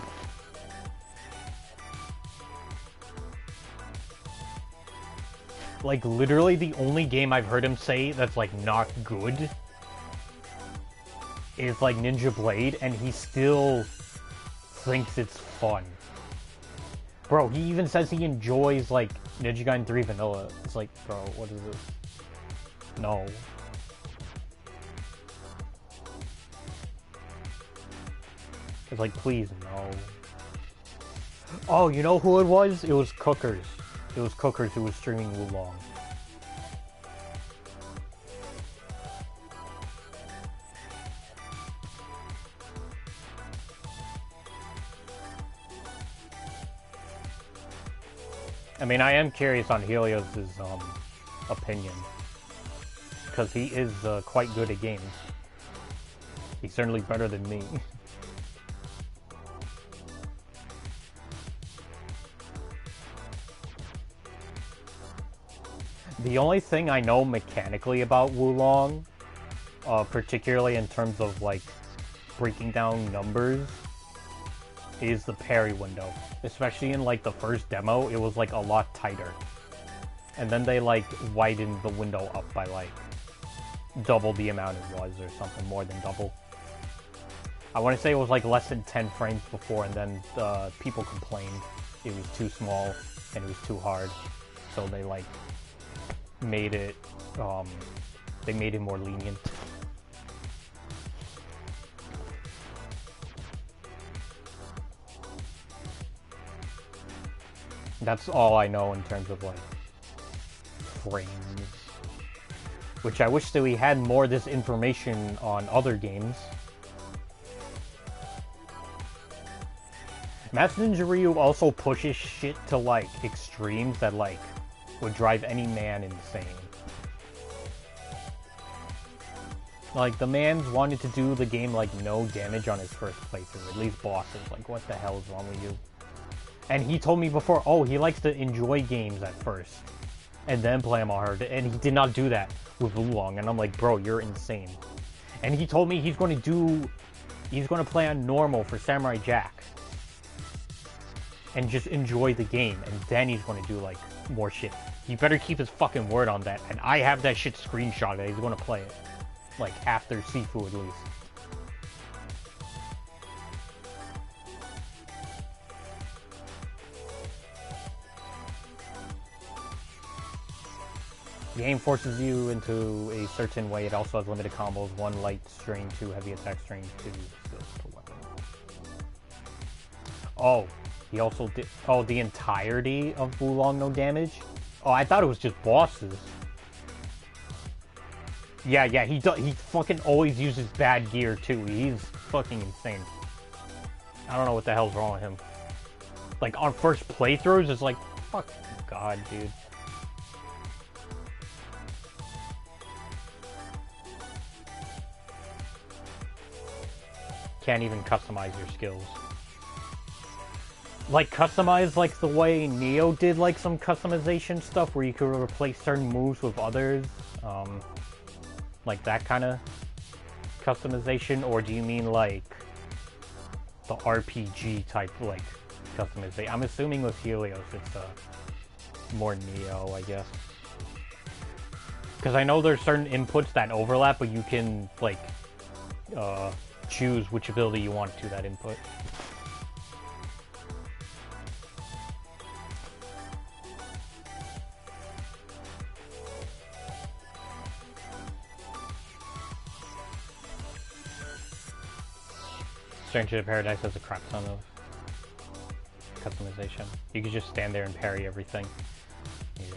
Like, literally the only game I've heard him say that's like not good is like Ninja Blade, and he still thinks it's fun. Bro, he even says he enjoys like Ninja Gaiden 3 Vanilla. It's like, bro, what is this? No. It's like, please, no. Oh, you know who it was? It was Cookers. It was Cookers who was streaming Wulong. I mean, I am curious on Helios's opinion, because he is quite good at games. He's certainly better than me. The only thing I know mechanically about Wulong, particularly in terms of like breaking down numbers, is the parry window. Especially in like the first demo, it was like a lot tighter. And then they like widened the window up by like double the amount it was, or something, more than double. I want to say it was like less than 10 frames before, and then people complained it was too small and it was too hard. So they like made it, they made it more lenient. That's all I know in terms of like frames. Which I wish that we had more of this information on other games. Master Ninja Ryu also pushes shit to like extremes that like would drive any man insane. Like, the man's wanted to do the game like no damage on his first playthrough, at least bosses. Like, what the hell is wrong with you? And he told me before, oh, he likes to enjoy games at first and then play them on hard, and he did not do that with Wulong, and I'm like, bro, you're insane. And he told me he's going to play on normal for Samurai Jack and just enjoy the game, and then he's going to do like more shit. He better keep his fucking word on that, and I have that shit screenshotted. He's going to play it like after Sifu at least. The game forces you into a certain way. It also has limited combos: 1 light strain, 2 heavy attack strain, 2 skills per weapon. Oh, he also did. Oh, the entirety of Wulong no damage. Oh, I thought it was just bosses. Yeah, he fucking always uses bad gear too. He's fucking insane. I don't know what the hell's wrong with him. Like on first playthroughs, it's like, fuck God, dude. Can't even customize your skills. Like, customize like the way Neo did, like some customization stuff where you could replace certain moves with others. Like that kind of customization, or do you mean like the RPG type like customization? I'm assuming with Helios it's more Neo, I guess. Because I know there's certain inputs that overlap, but you can like choose which ability you want to that input. Stranger of Paradise has a crap ton of customization. You can just stand there and parry everything. Yeah.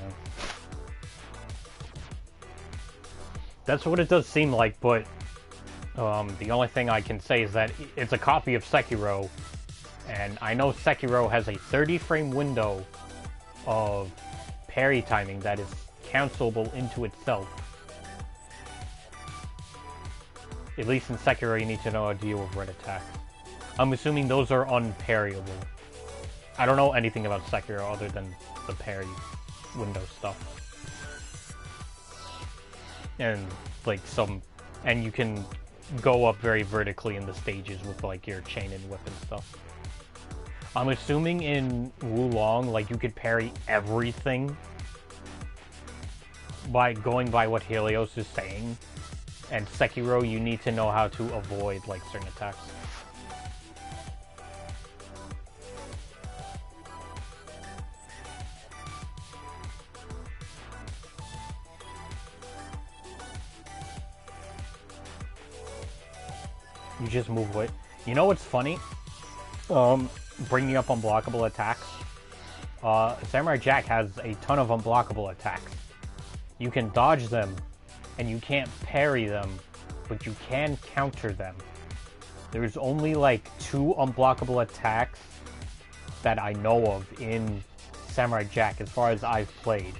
That's what it does seem like, but The only thing I can say is that it's a copy of Sekiro, and I know Sekiro has a 30-frame window of parry timing that is cancelable into itself. At least in Sekiro, you need to know how to deal with red attacks. I'm assuming those are unparryable. I don't know anything about Sekiro other than the parry window stuff. And, like, and you can go up very vertically in the stages with, like, your chain and whip and stuff. I'm assuming in Wulong, like, you could parry everything by going by what Helios is saying. And Sekiro, you need to know how to avoid, like, certain attacks. You just move away. You know what's funny? Bringing up unblockable attacks. Samurai Jack has a ton of unblockable attacks. You can dodge them, and you can't parry them, but you can counter them. There's only like 2 unblockable attacks that I know of in Samurai Jack as far as I've played.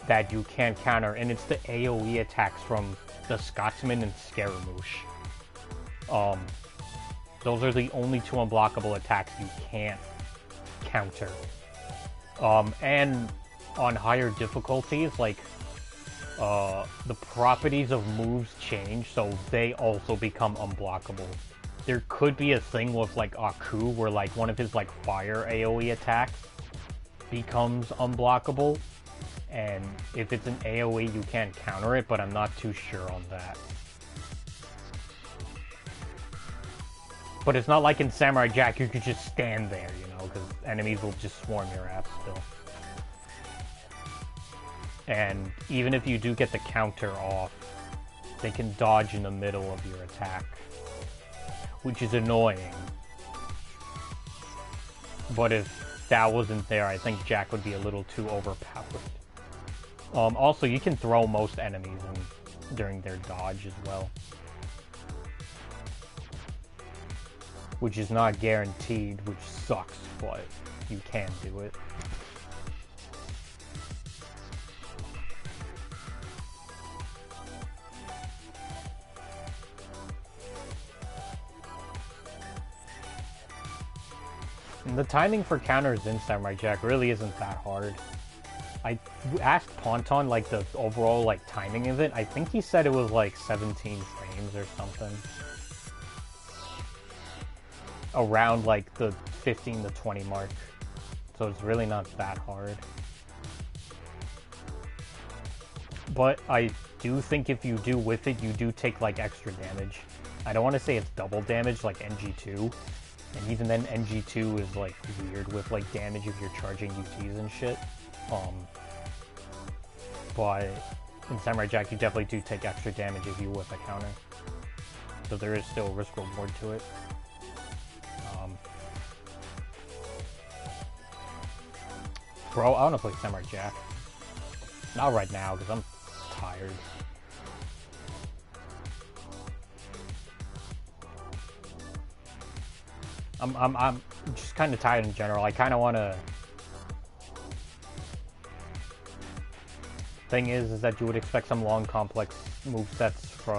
That you can counter, and it's the AoE attacks from the Scotsman and Scaramouche. Those are the only 2 unblockable attacks you can't counter. And on higher difficulties, like, the properties of moves change, so they also become unblockable. There could be a thing with, like, Aku, where, like, one of his, like, fire AoE attacks becomes unblockable. And if it's an AoE, you can't counter it, but I'm not too sure on that. But it's not like in Samurai Jack, you could just stand there, you know, because enemies will just swarm your ass still. And even if you do get the counter off, they can dodge in the middle of your attack, which is annoying. But if that wasn't there, I think Jack would be a little too overpowered. Also, you can throw most enemies during their dodge as well. Which is not guaranteed, which sucks, but you can do it. And the timing for counters in Samurai Jack really isn't that hard. I asked Ponton, like, the overall, like, timing of it. I think he said it was, like, 17 frames or something. Around, like, the 15 to 20 mark. So it's really not that hard. But I do think if you do with it, you do take, like, extra damage. I don't want to say it's double damage like NG2. And even then, NG2 is, like, weird with, like, damage if you're charging UTs and shit. But in Samurai Jack, you definitely do take extra damage if you whip a counter. So there is still a risk reward to it. Bro, I want to play Samurai Jack. Not right now, because I'm tired. I'm just kind of tired in general. I kind of want to... Thing is that you would expect some long, complex movesets for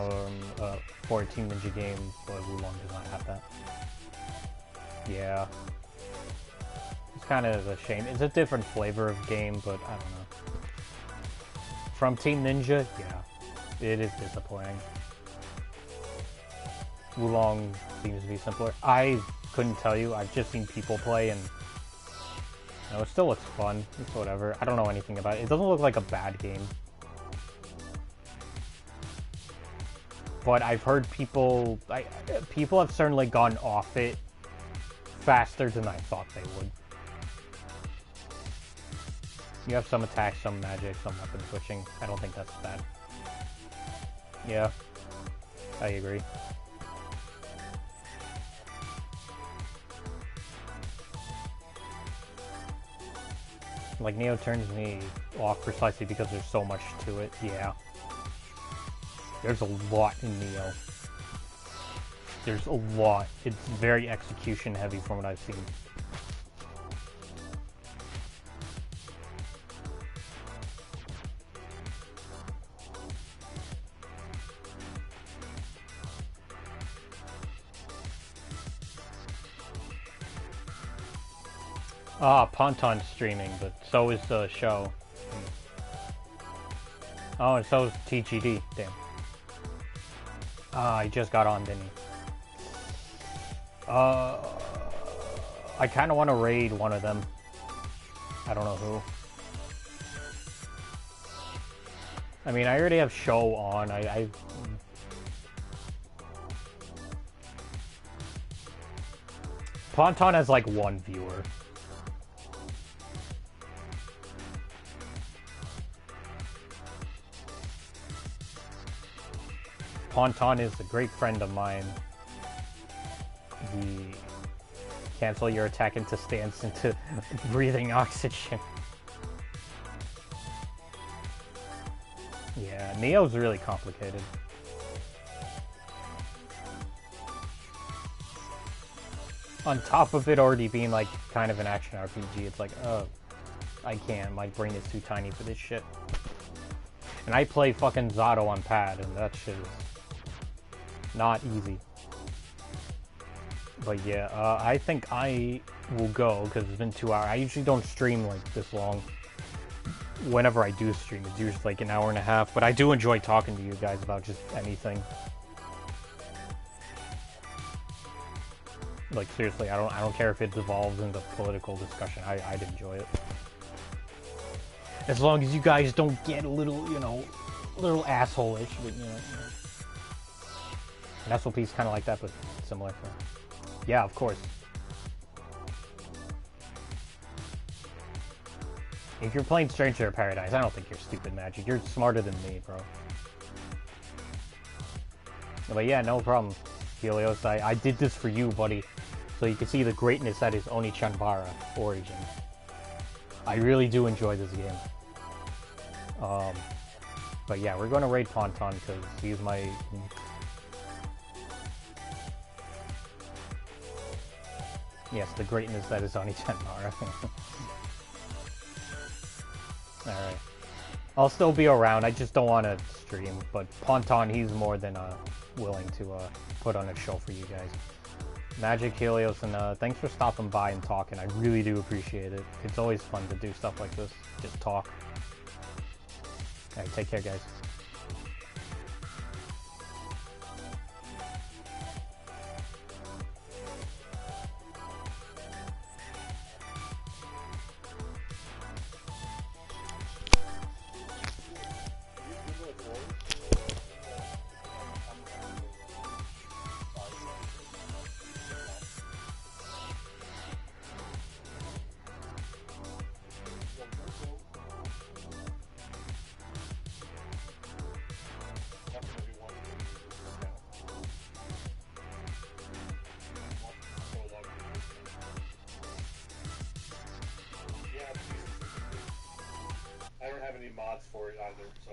a Team Ninja game, but Wulong does not have that. Yeah. It's kind of a shame. It's a different flavor of game, but I don't know. From Team Ninja, yeah. It is disappointing. Wulong seems to be simpler. I couldn't tell you. I've just seen people play, and you know, it still looks fun. It's whatever. I don't know anything about it. It doesn't look like a bad game. But I've heard people have certainly gone off it faster than I thought they would. You have some attacks, some magic, some weapon switching. I don't think that's bad. Yeah, I agree. Like, Neo turns me off precisely because there's so much to it, yeah. There's a lot in Neo. There's a lot. It's very execution heavy from what I've seen. Ponton's streaming, but so is the show. Oh, and so is TGD. Damn. He just got on, didn't he? I kind of want to raid one of them. I don't know who. I mean, I already have show on. Ponton has like one viewer. Ponton is a great friend of mine. He cancel your attack into stance into breathing oxygen. Yeah, Neo's really complicated. On top of it already being like kind of an action RPG, it's like, oh, I can't. My brain is too tiny for this shit. And I play fucking Zato on pad, and that shit is not easy. But yeah, I think I will go because it's been 2 hours. I usually don't stream like this long. Whenever I do stream, it's usually like an hour and a half. But I do enjoy talking to you guys about just anything. Like seriously, I don't care if it devolves into political discussion. I'd enjoy it. As long as you guys don't get a little, you know, a little asshole-ish, but you know. And SLP's kind of like that, but similar. So. Yeah, of course. If you're playing Stranger of Paradise, I don't think you're stupid, Magic. You're smarter than me, bro. But yeah, no problem, Helios. I did this for you, buddy, so you can see the greatness that is Oneechanbara Origin. I really do enjoy this game. But yeah, we're going to raid Ponton because he's my... Yes, the greatness that is Oneechanbara. Alright. I'll still be around, I just don't want to stream, but Ponton, he's more than willing to put on a show for you guys. Magic, Helios, and thanks for stopping by and talking. I really do appreciate it. It's always fun to do stuff like this. Just talk. Alright, take care, guys. I don't have any mods for it either, so